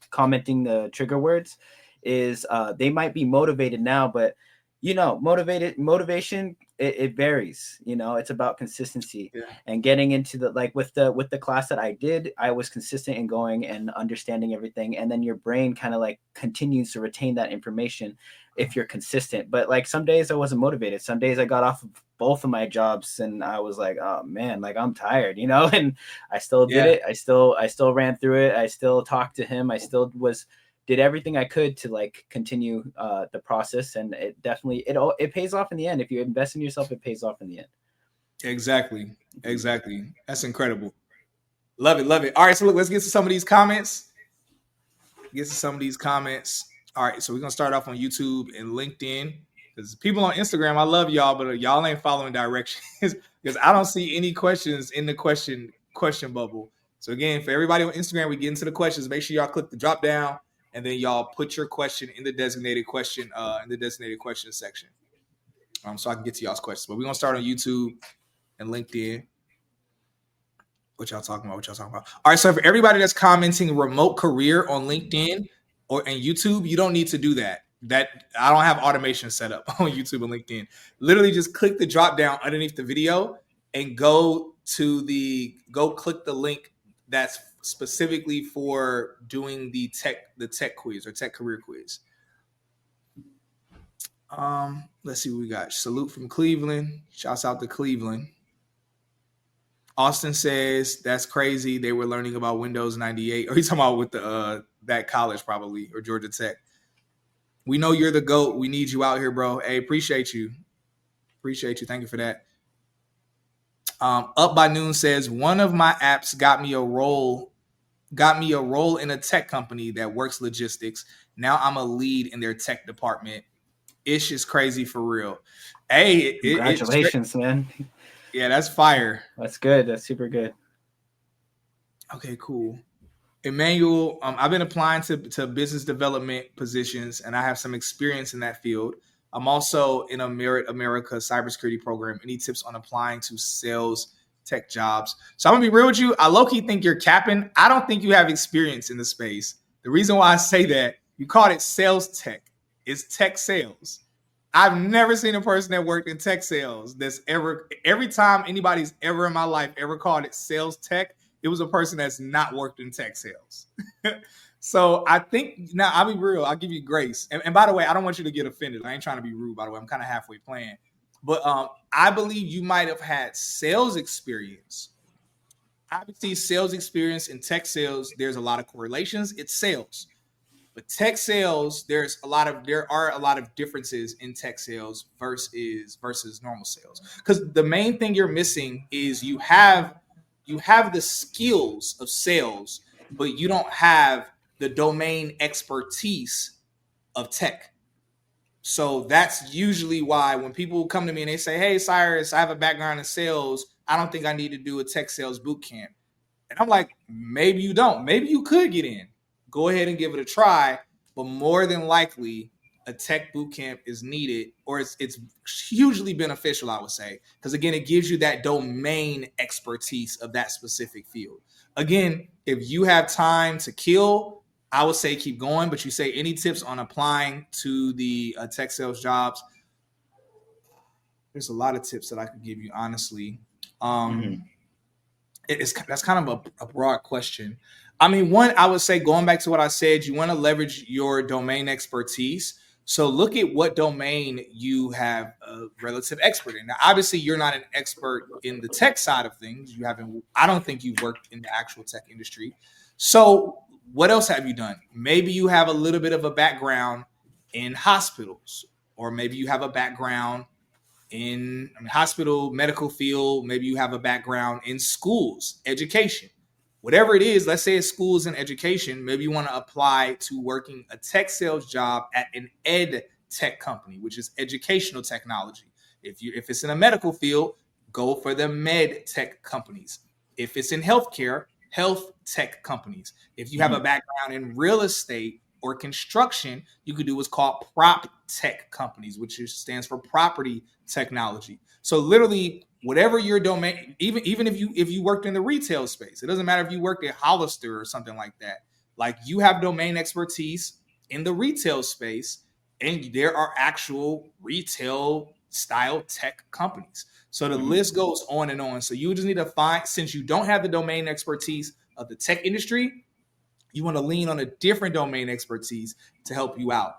commenting the trigger words is they might be motivated now, but motivation, it varies. It's about consistency and getting into the, like with the class that I did, I was consistent in going and understanding everything. And then your brain kind of like continues to retain that information if you're consistent. But like some days I wasn't motivated. Some days I got off of both of my jobs and I was like, oh man, like I'm tired, and I still did it. I still ran through it. I still talked to him. I still did everything I could to like continue the process, and it definitely it pays off in the end. If you invest in yourself, it pays off in the end. Exactly. Exactly. That's incredible. Love it, love it. All right, so look, let's get to some of these comments. Get to some of these comments. All right, so we're gonna start off on YouTube and LinkedIn because people on Instagram, I love y'all, but y'all ain't following directions because I don't see any questions in the question bubble. So again, for everybody on Instagram, we get into the questions. Make sure y'all click the drop down and then y'all put your question in the designated question section. So I can get to y'all's questions. But we're gonna start on YouTube and LinkedIn. What y'all talking about? What y'all talking about? All right. So for everybody that's commenting remote career on LinkedIn or and YouTube, you don't need to do that. That I don't have automation set up on YouTube and LinkedIn. Literally just click the drop down underneath the video and go click the link that's specifically for doing the tech quiz or tech career quiz. Let's see what we got. Salute from Cleveland. Shouts out to Cleveland. Austin says that's crazy. They were learning about Windows 98. Or he's talking about with the that college probably or Georgia Tech. We know you're the GOAT. We need you out here, bro. Hey, appreciate you. Appreciate you. Thank you for that. Up by Noon says one of my apps got me a role in a tech company that works logistics. Now I'm a lead in their tech department. Ish is crazy for real. Hey, Congratulations, man. Yeah, that's fire. That's good. That's super good. Okay, cool. Emmanuel, I've been applying to business development positions, and I have some experience in that field. I'm also in a Merit America cybersecurity program. Any tips on applying to sales tech jobs? So I'm gonna be real with you. I low-key think you're capping. I don't think you have experience in the space. The reason why I say that, you called it sales tech. It's tech sales. I've never seen a person that worked in tech sales that's every time anybody's ever in my life ever called it sales tech, it was a person that's not worked in tech sales. So I think now I'll be real. I'll give you grace. And by the way, I don't want you to get offended. I ain't trying to be rude, by the way. I'm kind of halfway playing. But I believe you might have had sales experience. Obviously, sales experience in tech sales, there's a lot of correlations. It's sales. But tech sales, there are a lot of differences in tech sales versus normal sales. Because the main thing you're missing is you have the skills of sales, but you don't have the domain expertise of tech. So that's usually why when people come to me and they say, "Hey, Cyrus, I have a background in sales. I don't think I need to do a tech sales boot camp." And I'm like, maybe you don't. Maybe you could get in. Go ahead and give it a try. But more than likely, a tech boot camp is needed, or it's hugely beneficial, I would say. Because again, it gives you that domain expertise of that specific field. Again, if you have time to kill, I would say keep going. But you say any tips on applying to the tech sales jobs? There's a lot of tips that I could give you, honestly. That's kind of a broad question. I mean, one, I would say going back to what I said, you want to leverage your domain expertise. So look at what domain you have a relative expert in. Now, obviously, you're not an expert in the tech side of things. I don't think you've worked in the actual tech industry. So what else have you done? Maybe you have a little bit of a background in hospitals, or maybe you have a background in hospital, medical field. Maybe you have a background in schools, education, whatever it is. Let's say it's schools and education. Maybe you want to apply to working a tech sales job at an ed tech company, which is educational technology. If it's in a medical field, go for the med tech companies. If it's in healthcare, health tech companies. If you have a background in real estate or construction, you could do what's called prop tech companies, which stands for property technology. So literally, whatever your domain, even if you worked in the retail space, it doesn't matter if you worked at Hollister or something like that. Like, you have domain expertise in the retail space, and there are actual retail style tech companies. So the list goes on and on. So you just need to find, since you don't have the domain expertise of the tech industry, you want to lean on a different domain expertise to help you out.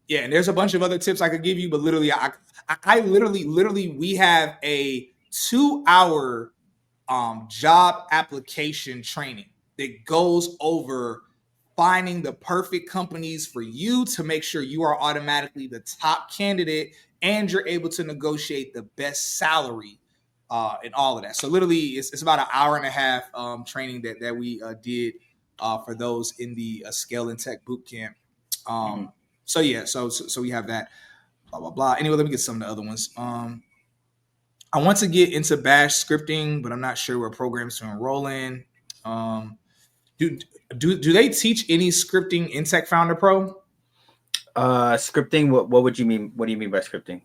Yeah, and there's a bunch of other tips I could give you, but literally, I literally, we have a 2-hour job application training that goes over finding the perfect companies for you to make sure you are automatically the top candidate and you're able to negotiate the best salary and all of that. So literally, it's about an hour and a half training that we did for those in the Scale and Tech Bootcamp. Mm-hmm. So yeah, so we have that. Blah blah blah. Anyway, let me get some of the other ones. I want to get into Bash scripting, but I'm not sure what programs to enroll in. Um, do do they teach any scripting in Tech Founder Pro? Scripting. What would you mean? What do you mean by scripting?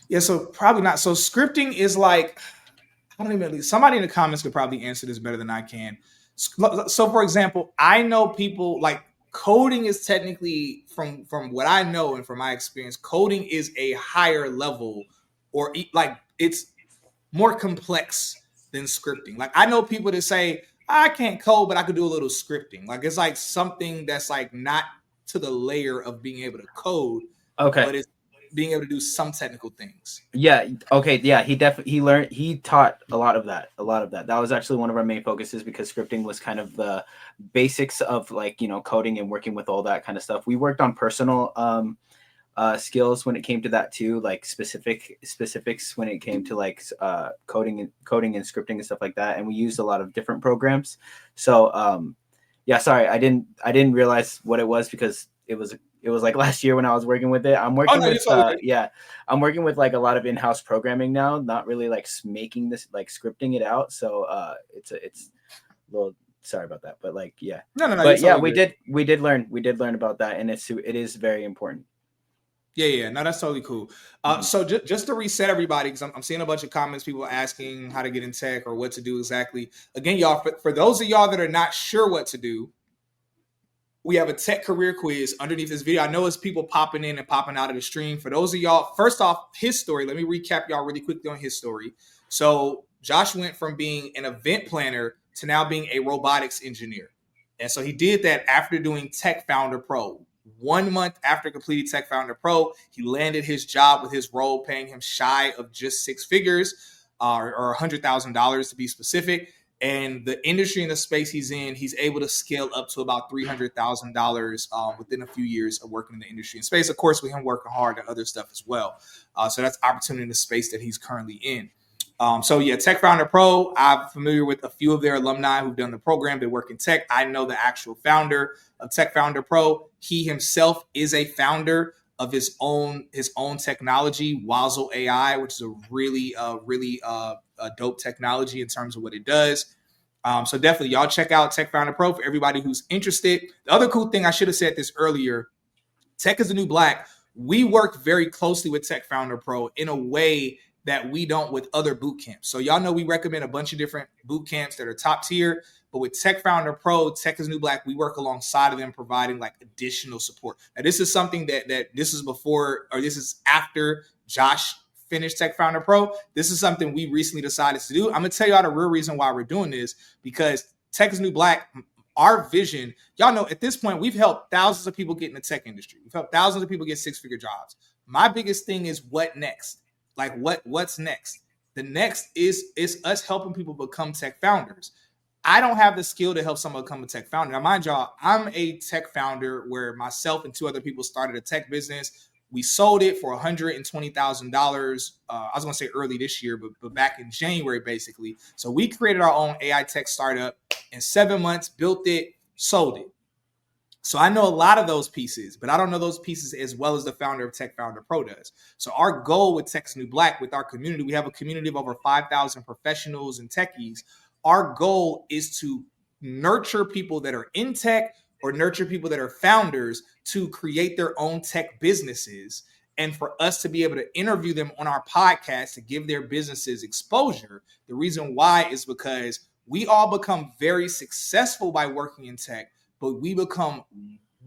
Yeah, so probably not. So scripting is like, I don't even. Somebody in the comments could probably answer this better than I can. So, for example, I know people like coding is technically from what I know and from my experience, coding is a higher level, or like it's more complex than scripting. Like I know people that say I can't code, but I could do a little scripting. Like it's like something that's like not to the layer of being able to code, Okay. but it's being able to do some technical things. Yeah. Okay. Yeah. He taught a lot of that. That was actually one of our main focuses because scripting was kind of the basics of like, coding and working with all that kind of stuff. We worked on personal skills when it came to that too, like specifics when it came to like coding and scripting and stuff like that. And we used a lot of different programs. So yeah, sorry, I didn't realize what it was because it was like last year when I was working with it. I'm Oh working no, with totally yeah, I'm working with like a lot of in-house programming now, not really like making this like scripting it out. So it's a little sorry about that, but like yeah. no, you're But yeah, totally good. we did learn about that, and it is very important. Yeah, no, that's totally cool. Mm-hmm. So just to reset everybody, because I'm seeing a bunch of comments, people asking how to get in tech or what to do exactly. Again, y'all, for those of y'all that are not sure what to do, we have a tech career quiz underneath this video. I know it's people popping in and popping out of the stream. For those of y'all, first off, his story. Let me recap y'all really quickly on his story. So Josh went from being an event planner to now being a robotics engineer. And so he did that after doing Tech Founder Pro. 1 month after completing Tech Founder Pro, he landed his job with his role paying him shy of just six figures, or $100,000 to be specific. And the industry and the space he's in, he's able to scale up to about $300,000 within a few years of working in the industry and space. Of course, with him working hard at other stuff as well. So that's opportunity in the space that he's currently in. So yeah, Tech Founder Pro, I'm familiar with a few of their alumni who've done the program. They work in tech. I know the actual founder of Tech Founder Pro. He himself is a founder of his own technology, Wazzle AI, which is a really dope technology in terms of what it does. So definitely, y'all check out Tech Founder Pro for everybody who's interested. The other cool thing, I should have said this earlier, Tech is the New Black. We work very closely with Tech Founder Pro in a way that we don't with other boot camps. So y'all know we recommend a bunch of different boot camps that are top tier, but with Tech Founder Pro, Tech is New Black, we work alongside of them providing like additional support. Now this is something that this is before, or this is after Josh finished Tech Founder Pro. This is something we recently decided to do. I'm gonna tell y'all the real reason why we're doing this, because Tech is New Black, our vision, y'all know at this point, we've helped thousands of people get in the tech industry. We've helped thousands of people get six-figure jobs. My biggest thing is what next? Like what's next? The next is us helping people become tech founders. I don't have the skill to help someone become a tech founder. Now, mind y'all, I'm a tech founder where myself and two other people started a tech business. We sold it for $120,000. I was going to say early this year, but back in January, basically. So we created our own AI tech startup in 7 months, built it, sold it. So I know a lot of those pieces, but I don't know those pieces as well as the founder of Tech Founder Pro does. So our goal with Tech's New Black, with our community, we have a community of over 5,000 professionals and techies. Our goal is to nurture people that are in tech or nurture people that are founders to create their own tech businesses, and for us to be able to interview them on our podcast to give their businesses exposure. The reason why is because we all become very successful by working in tech, but we become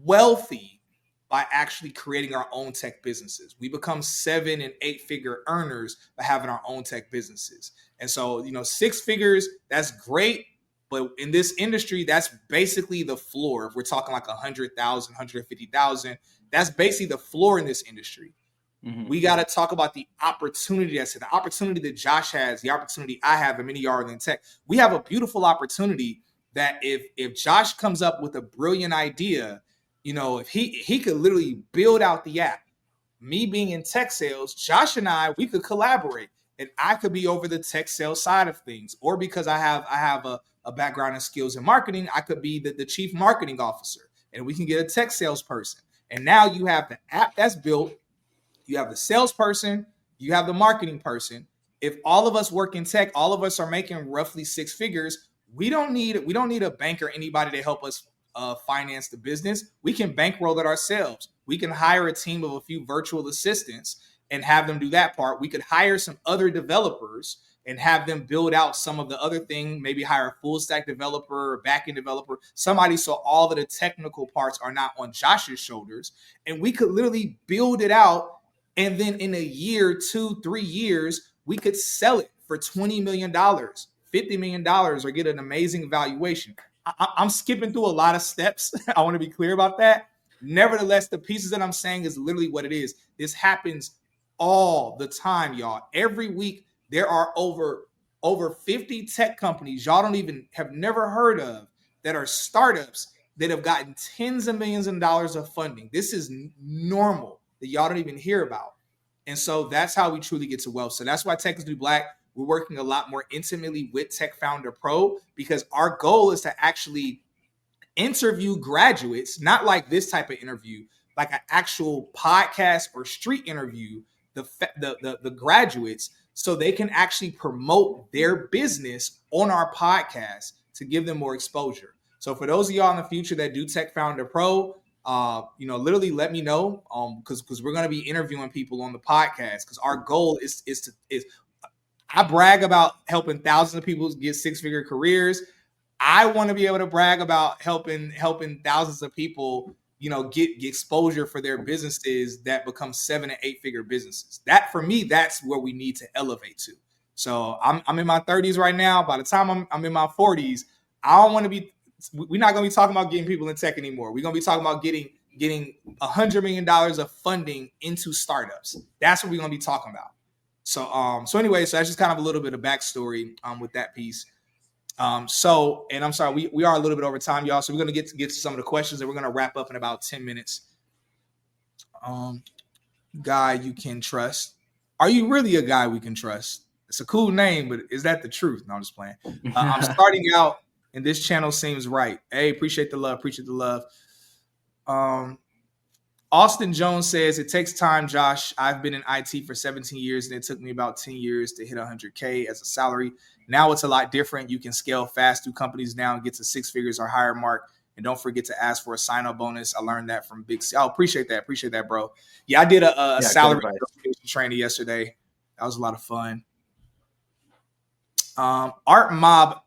wealthy by actually creating our own tech businesses. We become 7 and 8 figure earners by having our own tech businesses. And so, six figures, that's great. But in this industry, that's basically the floor. If we're talking like 100,000, 150,000, that's basically the floor in this industry. Mm-hmm. We got to talk about the opportunity. The opportunity that Josh has, the opportunity I have, and many of y'all are in tech. We have a beautiful opportunity that if Josh comes up with a brilliant idea, if he could literally build out the app. Me being in tech sales, Josh and I, we could collaborate. and I could be over the tech sales side of things, or because I have a background in skills in marketing, I could be the chief marketing officer, and we can get a tech salesperson. And now you have the app that's built, you have the salesperson, you have the marketing person. If all of us work in tech, all of us are making roughly six figures. We don't need a bank or anybody to help us finance the business. We can bankroll it ourselves. We can hire a team of a few virtual assistants and have them do that part. We could hire some other developers and have them build out some of the other thing, maybe hire a full stack developer or back end developer, somebody, so all of the technical parts are not on Josh's shoulders. And we could literally build it out. And then in a year, 2, 3 years, we could sell it for $20 million, $50 million, or get an amazing valuation. I'm skipping through a lot of steps. I want to be clear about that. Nevertheless, the pieces that I'm saying is literally what it is. This happens all the time, y'all. Every week, there are over 50 tech companies y'all don't even have never heard of that are startups that have gotten tens of millions of dollars of funding. This is normal that y'all don't even hear about. And so that's how we truly get to wealth. So that's why Tech is New Black, we're working a lot more intimately with Tech Founder Pro, because our goal is to actually interview graduates, not like this type of interview, like an actual podcast or street interview, the graduates, so they can actually promote their business on our podcast to give them more exposure. So for those of y'all in the future that do Tech Founder Pro, literally let me know, because we're going to be interviewing people on the podcast, because our goal is I brag about helping thousands of people get six-figure careers. I want to be able to brag about helping thousands of people, get exposure for their businesses that become 7 and 8 figure businesses. That, for me, that's where we need to elevate to. So I'm in my 30s right now. By the time I'm in my 40s, I don't want to be. We're not going to be talking about getting people in tech anymore. We're going to be talking about getting $100 million of funding into startups. That's what we're going to be talking about. So anyway, so that's just kind of a little bit of backstory with that piece. And I'm sorry, we are a little bit over time, y'all. So we're gonna get to some of the questions, and we're gonna wrap up in about 10 minutes. Guy you can trust. Are you really a guy we can trust? It's a cool name, but is that the truth? No, I'm just playing. I'm starting out, and this channel seems right. Hey, appreciate the love. Appreciate the love. Austin Jones says, it takes time, Josh. I've been in IT for 17 years, and it took me about 10 years to hit 100K as a salary. Now it's a lot different. You can scale fast through companies now and get to six figures or higher mark. And don't forget to ask for a sign-up bonus. I learned that from Big C. Oh, appreciate that. Appreciate that, bro. Yeah, I did a salary training yesterday. That was a lot of fun. Art Mob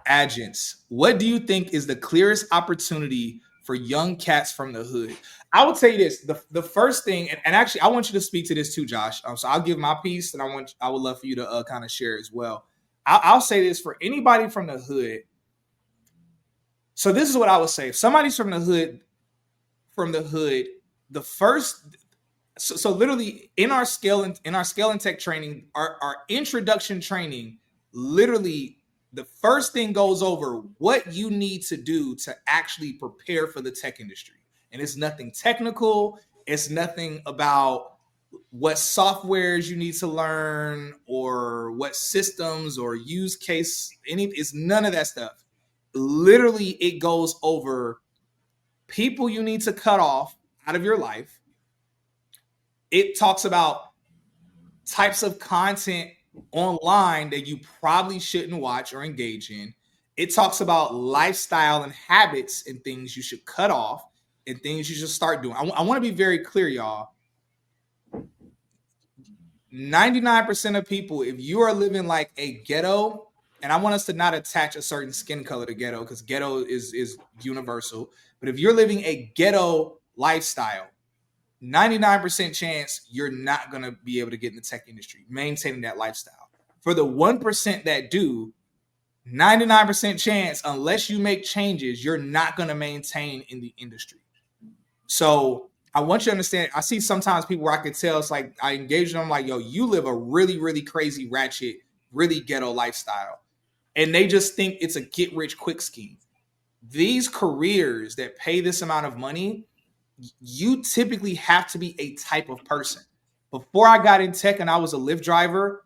Agents, what do you think is the clearest opportunity for young cats from the hood? I would say this: the first thing, and actually, I want you to speak to this too, Josh. So I'll give my piece, and I would love for you to kind of share as well. I'll say this for anybody from the hood. So this is what I would say: if somebody's from the hood, the first. So literally in our scale and tech training, our introduction training, literally the first thing goes over what you need to do to actually prepare for the tech industry. And it's nothing technical. It's nothing about what softwares you need to learn or what systems or use case. It's none of that stuff. Literally, it goes over people you need to cut off out of your life. It talks about types of content online that you probably shouldn't watch or engage in. It talks about lifestyle and habits and things you should cut off and things you should start doing. I want to be very clear, y'all. 99% of people, if you are living like a ghetto, and I want us to not attach a certain skin color to ghetto, because ghetto is universal. But if you're living a ghetto lifestyle, 99% chance you're not going to be able to get in the tech industry, maintaining that lifestyle. For the 1% that do, 99% chance, unless you make changes, you're not going to maintain in the industry. So I want you to understand, I see sometimes people where I could tell, it's like I engage them, like, yo, you live a really, really crazy, ratchet, really ghetto lifestyle. And they just think it's a get rich quick scheme. These careers that pay this amount of money, you typically have to be a type of person. Before I got in tech and I was a Lyft driver,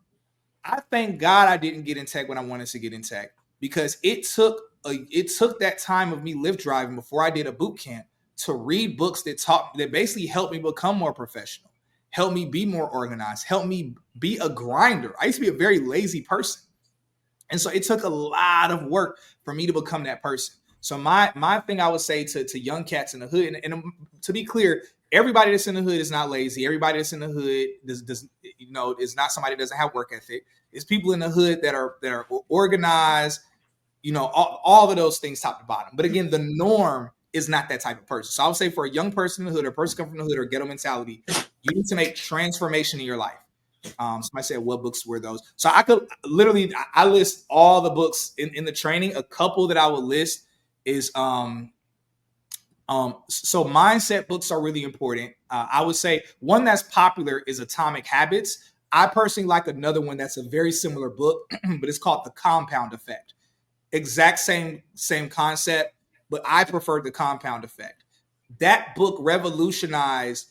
I thank God I didn't get in tech when I wanted to get in tech, because it took that time of me Lyft driving before I did a boot camp to read books that basically helped me become more professional, help me be more organized, help me be a grinder. I used to be a very lazy person. And so it took a lot of work for me to become that person. So my thing I would say to young cats in the hood, and to be clear, everybody that's in the hood is not lazy. Everybody that's in the hood does is not somebody that doesn't have work ethic. It's people in the hood that are organized, all of those things top to bottom. But again, the norm is not that type of person. So I would say for a young person in the hood, or a person coming from the hood or ghetto mentality, you need to make transformation in your life. Somebody said, what books were those? So I could literally, I list all the books in the training. A couple that I would list is, so mindset books are really important. I would say one that's popular is Atomic Habits. I personally like another one that's a very similar book, but it's called The Compound Effect. Exact same concept, but I prefer The Compound Effect. That book revolutionized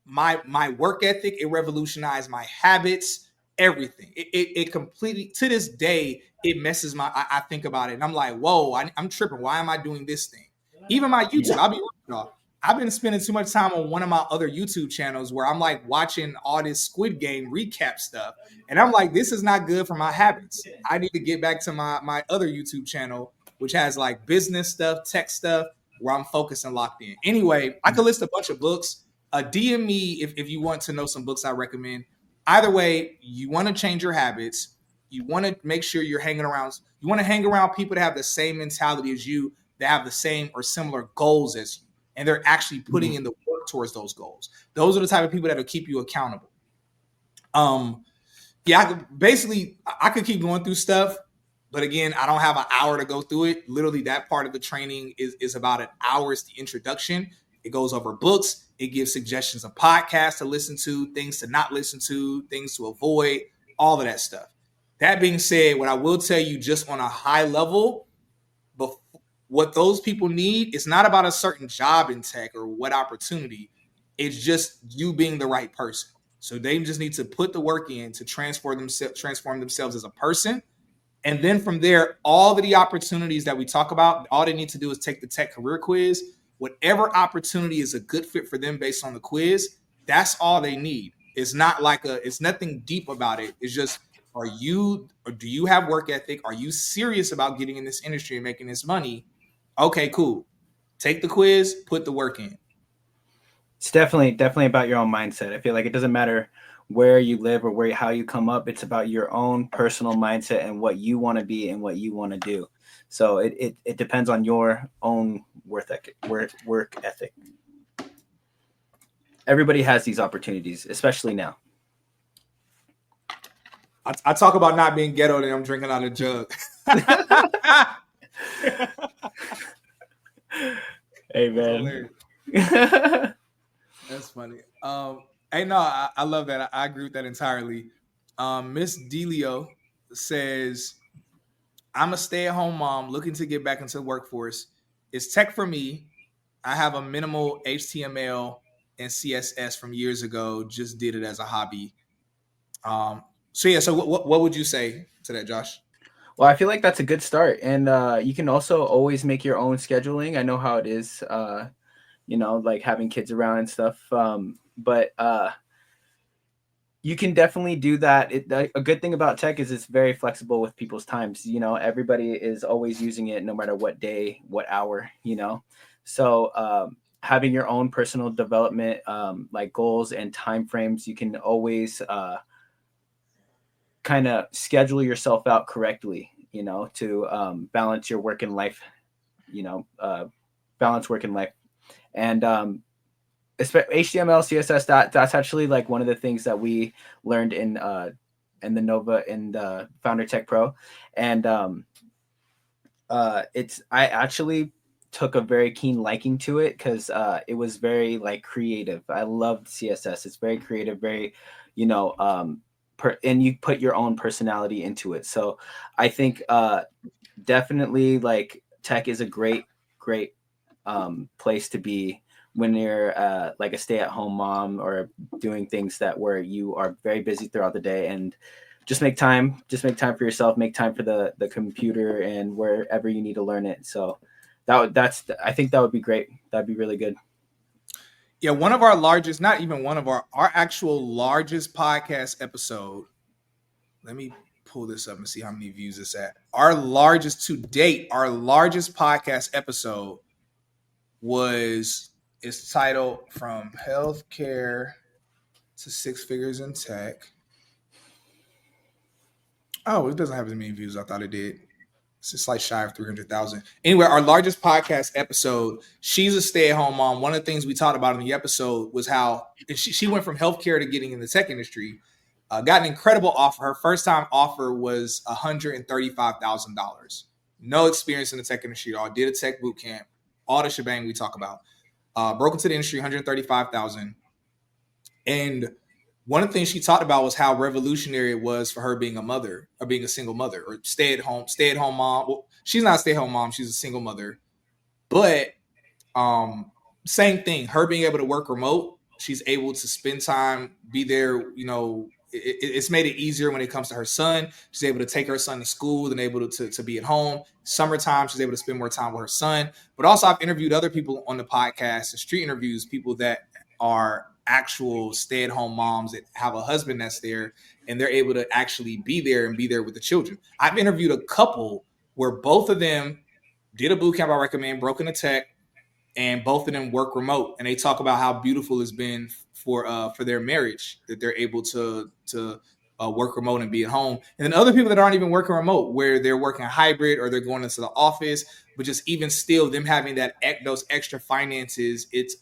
my work ethic. It revolutionized my habits, everything. It completely, to this day, it messes I think about it and I'm like, whoa, I'm tripping. Why am I doing this thing? Even my YouTube, I'll be honest, y'all, I've been spending too much time on one of my other YouTube channels where I'm like watching all this Squid Game recap stuff. And I'm like, this is not good for my habits. I need to get back to my other YouTube channel, which has like business stuff, tech stuff, where I'm focused and locked in. Anyway, I could list a bunch of books. DM me if you want to know some books I recommend. Either way, you want to change your habits. You want to make sure you're hanging around. You want to hang around people that have the same mentality as you, that have the same or similar goals as you, and they're actually putting in the work towards those goals. Those are the type of people that will keep you accountable. Yeah, I could keep going through stuff, but again, I don't have an hour to go through it. Literally, that part of the training is about an hour. It's the introduction. It goes over books. It gives suggestions of podcasts to listen to, things to not listen to, things to avoid, all of that stuff. That being said, what I will tell you just on a high level, what those people need is not about a certain job in tech or what opportunity. It's just you being the right person. So they just need to put the work in to transform themselves as a person. And then from there, all of the opportunities that we talk about, all they need to do is take the tech career quiz. Whatever opportunity is a good fit for them based on the quiz, that's all they need. It's nothing deep about it. It's just, or do you have work ethic? Are you serious about getting in this industry and making this money? Okay, cool. Take the quiz, put the work in. It's definitely about your own mindset. I feel like it doesn't matter where you live or how you come up. It's about your own personal mindset and what you want to be and what you want to do. So it depends on your own work ethic. Everybody has these opportunities, especially now. I talk about not being ghetto and I'm drinking out of a jug. Hey man. That's funny. Hey, no, I love that. I agree with that entirely. Miss Delio says, I'm a stay-at-home mom looking to get back into the workforce. It's tech for me. I have a minimal HTML and CSS from years ago. Just did it as a hobby. So yeah. So what would you say to that, Josh? Well, I feel like that's a good start, and you can also always make your own scheduling. I know how it is, like having kids around and stuff. But you can definitely do that. A good thing about tech is it's very flexible with people's times. Everybody is always using it, no matter what day, what hour. So having your own personal development, like goals and time frames, you can always kind of schedule yourself out correctly, to balance your work and life, balance work and life. And HTML, CSS, that's actually like one of the things that we learned in the Nova in the Founder Tech Pro. And I actually took a very keen liking to it because it was very like creative. I loved CSS. It's very creative, very, and you put your own personality into it. So I think definitely like tech is a great place to be when you're like a stay-at-home mom or doing things where you are very busy throughout the day. And just make time for yourself, make time for the computer and wherever you need to learn it. So I think that would be great. That'd be really good. Yeah, one of our largest, not even one of our actual largest podcast episode. Let me pull this up and see how many views it's at. Our largest to date, our largest podcast episode was, it's titled From Healthcare to Six Figures in Tech. Oh, it doesn't have as many views as I thought it did. It's just like shy of 300,000. Anyway, our largest podcast episode, she's a stay-at-home mom. One of the things we talked about in the episode was how she went from healthcare to getting in the tech industry. Got an incredible offer. Her first time offer was $135,000. No experience in the tech industry at all. Did a tech boot camp. All the shebang we talk about. Broke into the industry, $135,000. And one of the things she talked about was how revolutionary it was for her being a mother, or being a single mother, or stay-at-home mom. Well, she's not a stay-at-home mom. She's a single mother. But same thing. Her being able to work remote, she's able to spend time, be there. It's made it easier when it comes to her son. She's able to take her son to school and able to be at home. Summertime, she's able to spend more time with her son. But also, I've interviewed other people on the podcast, the street interviews, people that are actual stay-at-home moms that have a husband that's there, and they're able to actually be there with the children. I've interviewed a couple where both of them did a boot camp I recommend, broke into tech, and both of them work remote, and they talk about how beautiful it's been for their marriage, that they're able to work remote and be at home. And then other people that aren't even working remote, where they're working hybrid or they're going into the office, but just even still, them having those extra finances, it's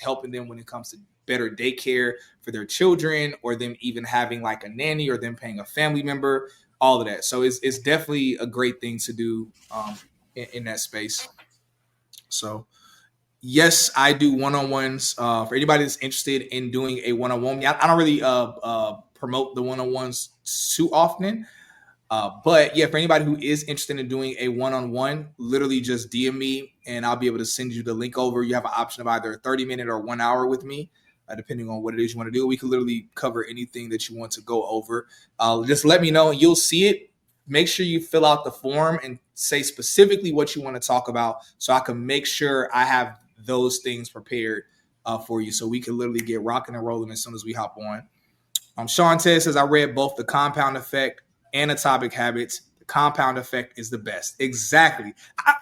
helping them when it comes to better daycare for their children, or them even having like a nanny, or them paying a family member, all of that. So it's definitely a great thing to do in that space. So yes, I do one-on-ones. For anybody that's interested in doing a one-on-one, I don't really promote the one-on-ones too often. But yeah, for anybody who is interested in doing a one-on-one, literally just DM me and I'll be able to send you the link over. You have an option of either a 30-minute or 1 hour with me, depending on what it is you want to do. We can literally cover anything that you want to go over. Just let me know and you'll see it. Make sure you fill out the form and say specifically what you want to talk about, so I can make sure I have those things prepared for you, so we can literally get rocking and rolling as soon as we hop on. Sean Ted says, I read both The Compound Effect and Atomic Habits. The Compound Effect is the best. Exactly.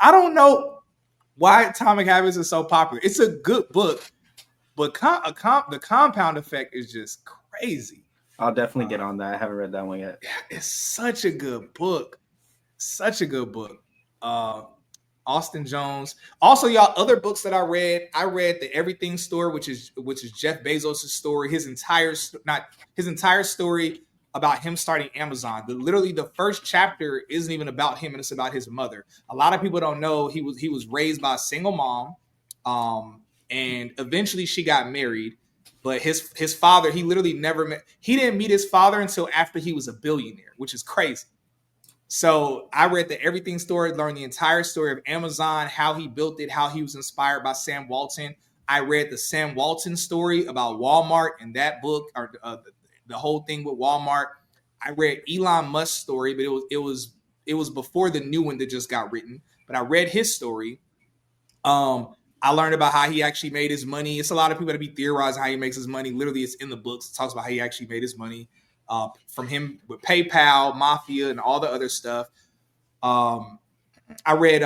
I don't know why Atomic Habits is so popular. It's a good book, but The Compound Effect is just crazy. I'll definitely get on that. I haven't read that one yet. It's such a good book. Such a good book. Austin Jones. Also, y'all, other books that I read The Everything Story, which is Jeff Bezos' story, his entire story about him starting Amazon. Literally the first chapter isn't even about him, and it's about his mother. A lot of people don't know he was raised by a single mom, and eventually she got married. But his father, he literally he didn't meet his father until after he was a billionaire, which is crazy. So I read The Everything Story, learned the entire story of Amazon, how he built it, how he was inspired by Sam Walton. I read the Sam Walton story about Walmart in that book, or the whole thing with Walmart. I read Elon Musk's story, but it was before the new one that just got written. But I read his story. I learned about how he actually made his money. It's a lot of people that be theorizing how he makes his money. Literally, it's in the books. It talks about how he actually made his money from him with PayPal, Mafia, and all the other stuff. I read,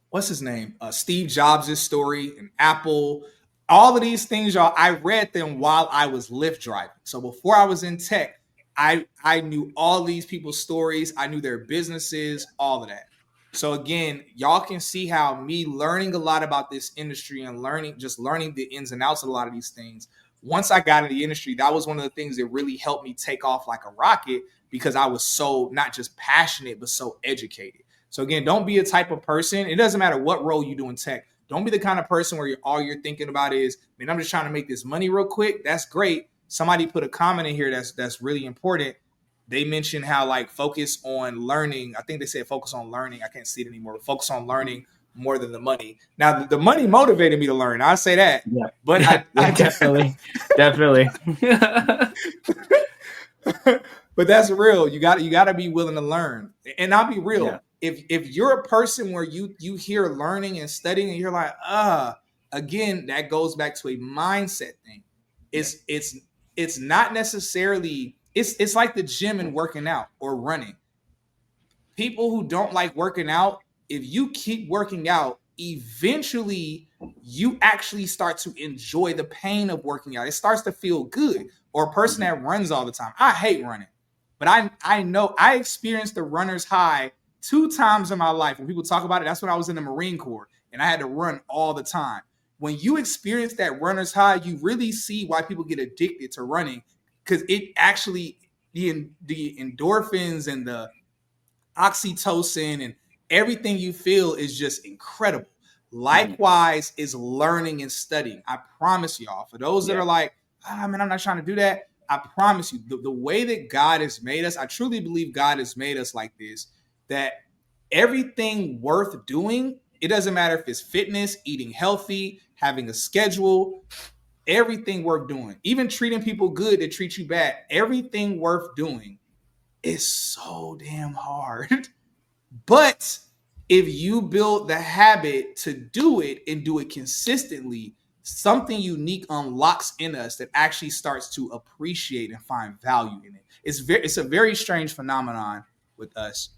what's his name? Steve Jobs' story and Apple. All of these things, y'all, I read them while I was Lyft driving. So before I was in tech, I knew all these people's stories. I knew their businesses, all of that. So again, y'all can see how me learning a lot about this industry and learning the ins and outs of a lot of these things. Once I got in the industry, that was one of the things that really helped me take off like a rocket, because I was so not just passionate, but so educated. So again, don't be a type of person. It doesn't matter what role you do in tech. Don't be the kind of person where all you're thinking about is, man, I'm just trying to make this money real quick. That's great. Somebody put a comment in here that's really important. They mentioned how like focus on learning. I think they said focus on learning. I can't see it anymore. But focus on learning more than the money. Now the money motivated me to learn. I say that. Yeah, but I definitely. But that's real. You got to be willing to learn. And I'll be Yeah. real. If you're a person where you hear learning and studying and you're like, again, that goes back to a mindset thing. Yeah. It's not necessarily it's like the gym and working out or running. People who don't like working out, if you keep working out, eventually you actually start to enjoy the pain of working out. It starts to feel good. Or a person Mhm. that runs all the time. I hate running, but I know I experienced the runner's high 2 times in my life. When people talk about it, that's when I was in the Marine Corps and I had to run all the time. When you experience that runner's high, you really see why people get addicted to running because it actually the endorphins and the oxytocin and everything you feel is just incredible. Mhm. Likewise is learning and studying. I promise y'all, for those that Yeah. are like, man, I'm not trying to do that. I promise you, the way that God has made us, I truly believe God has made us like this, that everything worth doing, it doesn't matter if it's fitness, eating healthy, having a schedule, everything worth doing, even treating people good that treat you bad, everything worth doing is so damn hard. But if you build the habit to do it and do it consistently, something unique unlocks in us that actually starts to appreciate and find value in it. It's a very strange phenomenon with us.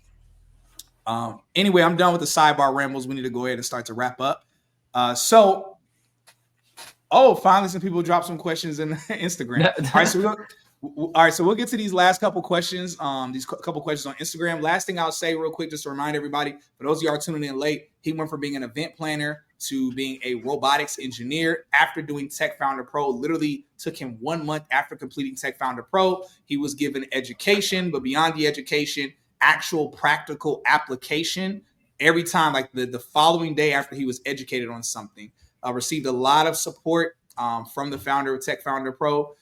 Anyway, I'm done with the sidebar rambles. We need to go ahead and start to wrap up. So Oh, finally, some people dropped some questions in Instagram. All right, so we'll get to these last couple questions. These couple questions on Instagram. Last thing I'll say real quick, just to remind everybody, for those of you who are tuning in late, he went from being an event planner to being a robotics engineer after doing Tech Founder Pro. Literally took him 1 month after completing Tech Founder Pro. He was given education, but beyond the education, actual practical application every time, like the following day after he was educated on something. Received a lot of support from the founder of Tech Founder Pro,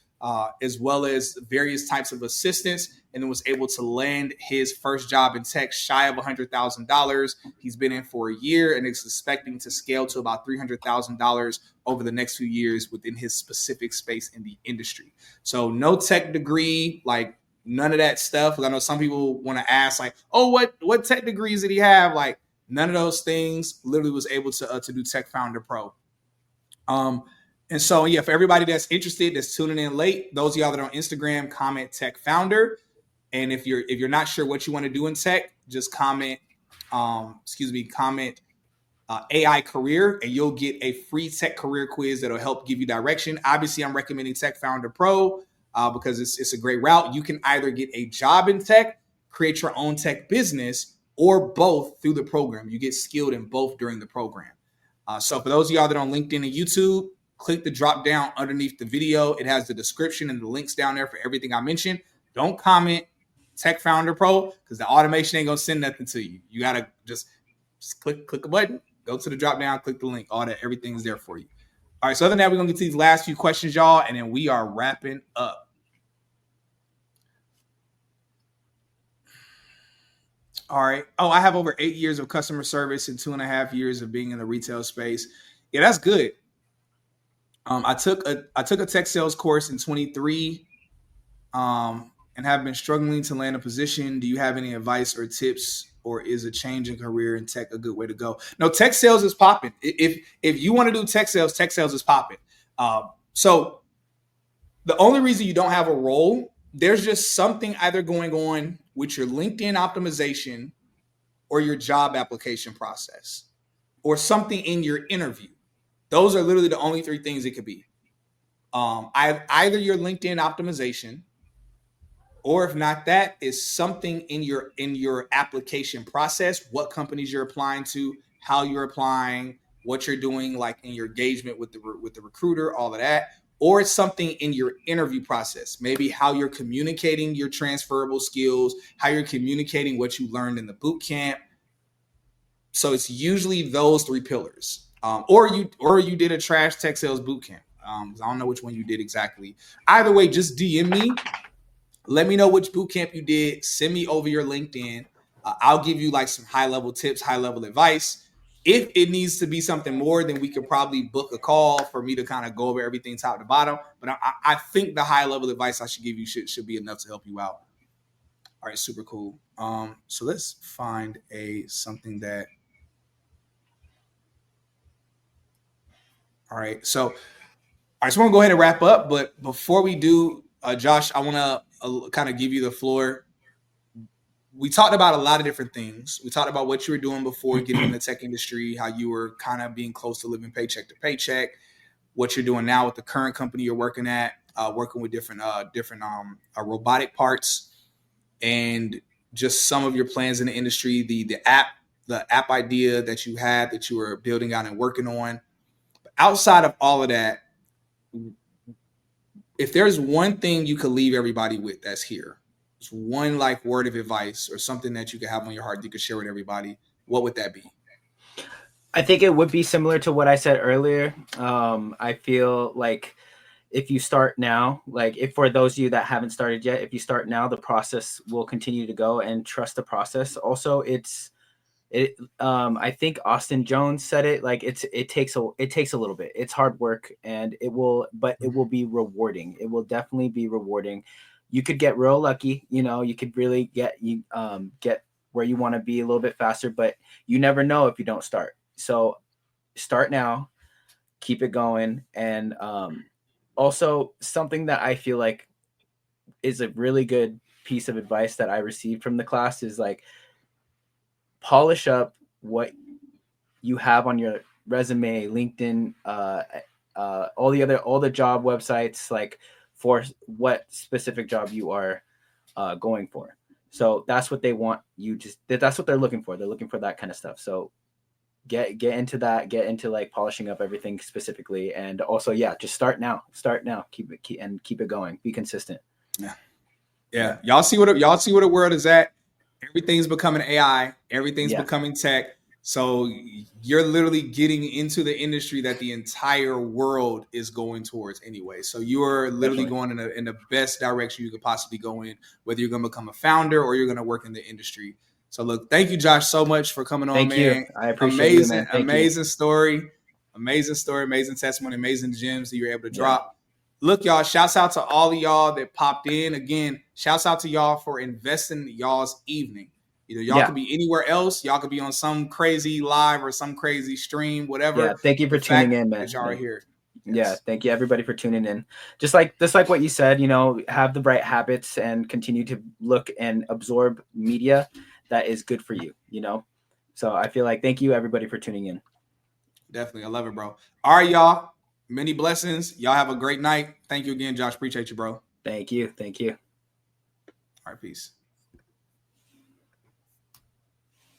as well as various types of assistance, and then was able to land his first job in tech shy of $100,000. He's been in for a year and is expecting to scale to about $300,000 over the next few years within his specific space in the industry. So no tech degree, like none of that stuff. I know some people want to ask, like, oh, what tech degrees did he have? Like none of those things. Literally was able to do Tech Founder Pro. Um, and so yeah, for everybody that's interested, that's tuning in late, those of y'all that are on Instagram, comment Tech Founder. And if you're not sure what you want to do in tech, just comment AI career, and you'll get a free tech career quiz that'll help give you direction. Obviously, I'm recommending Tech Founder Pro because it's a great route. You can either get a job in tech, create your own tech business, or both through the program. You get skilled in both during the program. So for those of y'all that are on LinkedIn and YouTube, click the drop down underneath the video. It has the description and the links down there for everything I mentioned. Don't comment Tech Founder Pro because the automation ain't gonna send nothing to you. You gotta just click a button, go to the drop down, click the link. All that, everything's there for you. All right, so other than that, we're gonna get to these last few questions, y'all, and then we are wrapping up. All right. Oh, I have over 8 years of customer service and 2.5 years of being in the retail space. Yeah, that's good. I took a tech sales course in 23, and have been struggling to land a position. Do you have any advice or tips, or is a change in career in tech a good way to go? No, tech sales is popping. If you want to do tech sales is popping. So the only reason you don't have a role, there's just something either going on with your LinkedIn optimization or your job application process, or something in your interview. Those are literally the only three things it could be. Either your LinkedIn optimization, or if not that, is something in your application process, what companies you're applying to, how you're applying, what you're doing, like in your engagement with the recruiter, all of that. Or it's something in your interview process, maybe how you're communicating your transferable skills, how you're communicating what you learned in the boot camp. So it's usually those three pillars. Or you did a trash tech sales boot camp. I don't know which one you did exactly. Either way, just DM me. Let me know which boot camp you did. Send me over your LinkedIn. I'll give you like some high level tips, high level advice. If it needs to be something more, then we could probably book a call for me to kind of go over everything top to bottom. But I think the high level advice I should give you should be enough to help you out. All right, super cool. So let's find something that. All right, so I just want to go ahead and wrap up, but before we do, Josh, I want to kind of give you the floor. We talked about a lot of different things. We talked about what you were doing before getting in the tech industry, how you were kind of being close to living paycheck to paycheck, what you're doing now with the current company you're working at, working with different robotic parts, and just some of your plans in the industry, the app idea that you had that you were building out and working on. But outside of all of that, if there's one thing you could leave everybody with that's here, it's one like word of advice or something that you could have on your heart you could share with everybody, what would that be? I think it would be similar to what I said earlier. I feel like if you start now, like if for those of you that haven't started yet, if you start now, the process will continue to go, and trust the process. Also, I think Austin Jones said it, like it takes a little bit. It's hard work, and it will be rewarding. It will definitely be rewarding. You could get real lucky, you could really get where you want to be a little bit faster, but you never know if you don't start. So start now, keep it going. And also something that I feel like is a really good piece of advice that I received from the class is like, polish up what you have on your resume, LinkedIn, all the job websites, like for what specific job you are going for. So that's what they want you to. That's what they're looking for. They're looking for that kind of stuff. So get into that. Get into like polishing up everything specifically, and also just start now. Start now. Keep it going. Be consistent. Yeah. Y'all see where the world is at. Everything's becoming AI. Everything's Yeah. becoming tech. So you're literally getting into the industry that the entire world is going towards anyway. So you are literally Definitely. going in the best direction you could possibly go in, whether you're going to become a founder or you're going to work in the industry. So look, thank you, Josh, so much for coming on, Thank you. man. I appreciate you, man. Thank you. Amazing story, amazing testimony, amazing gems that you're able to Yeah. drop. Look, y'all, shouts out to all of y'all that popped in. Again, shouts out to y'all for investing y'all's evening. Y'all could be anywhere else. Y'all could be on some crazy live or some crazy stream, whatever. Yeah. Thank you for tuning in, man. That y'all are here. Yes. Yeah. Thank you, everybody, for tuning in. Just like what you said, have the right habits and continue to look and absorb media that is good for you, So I feel like thank you, everybody, for tuning in. Definitely. I love it, bro. All right, y'all. Many blessings. Y'all have a great night. Thank you again, Josh. Appreciate you, bro. Thank you. Thank you. All right, peace.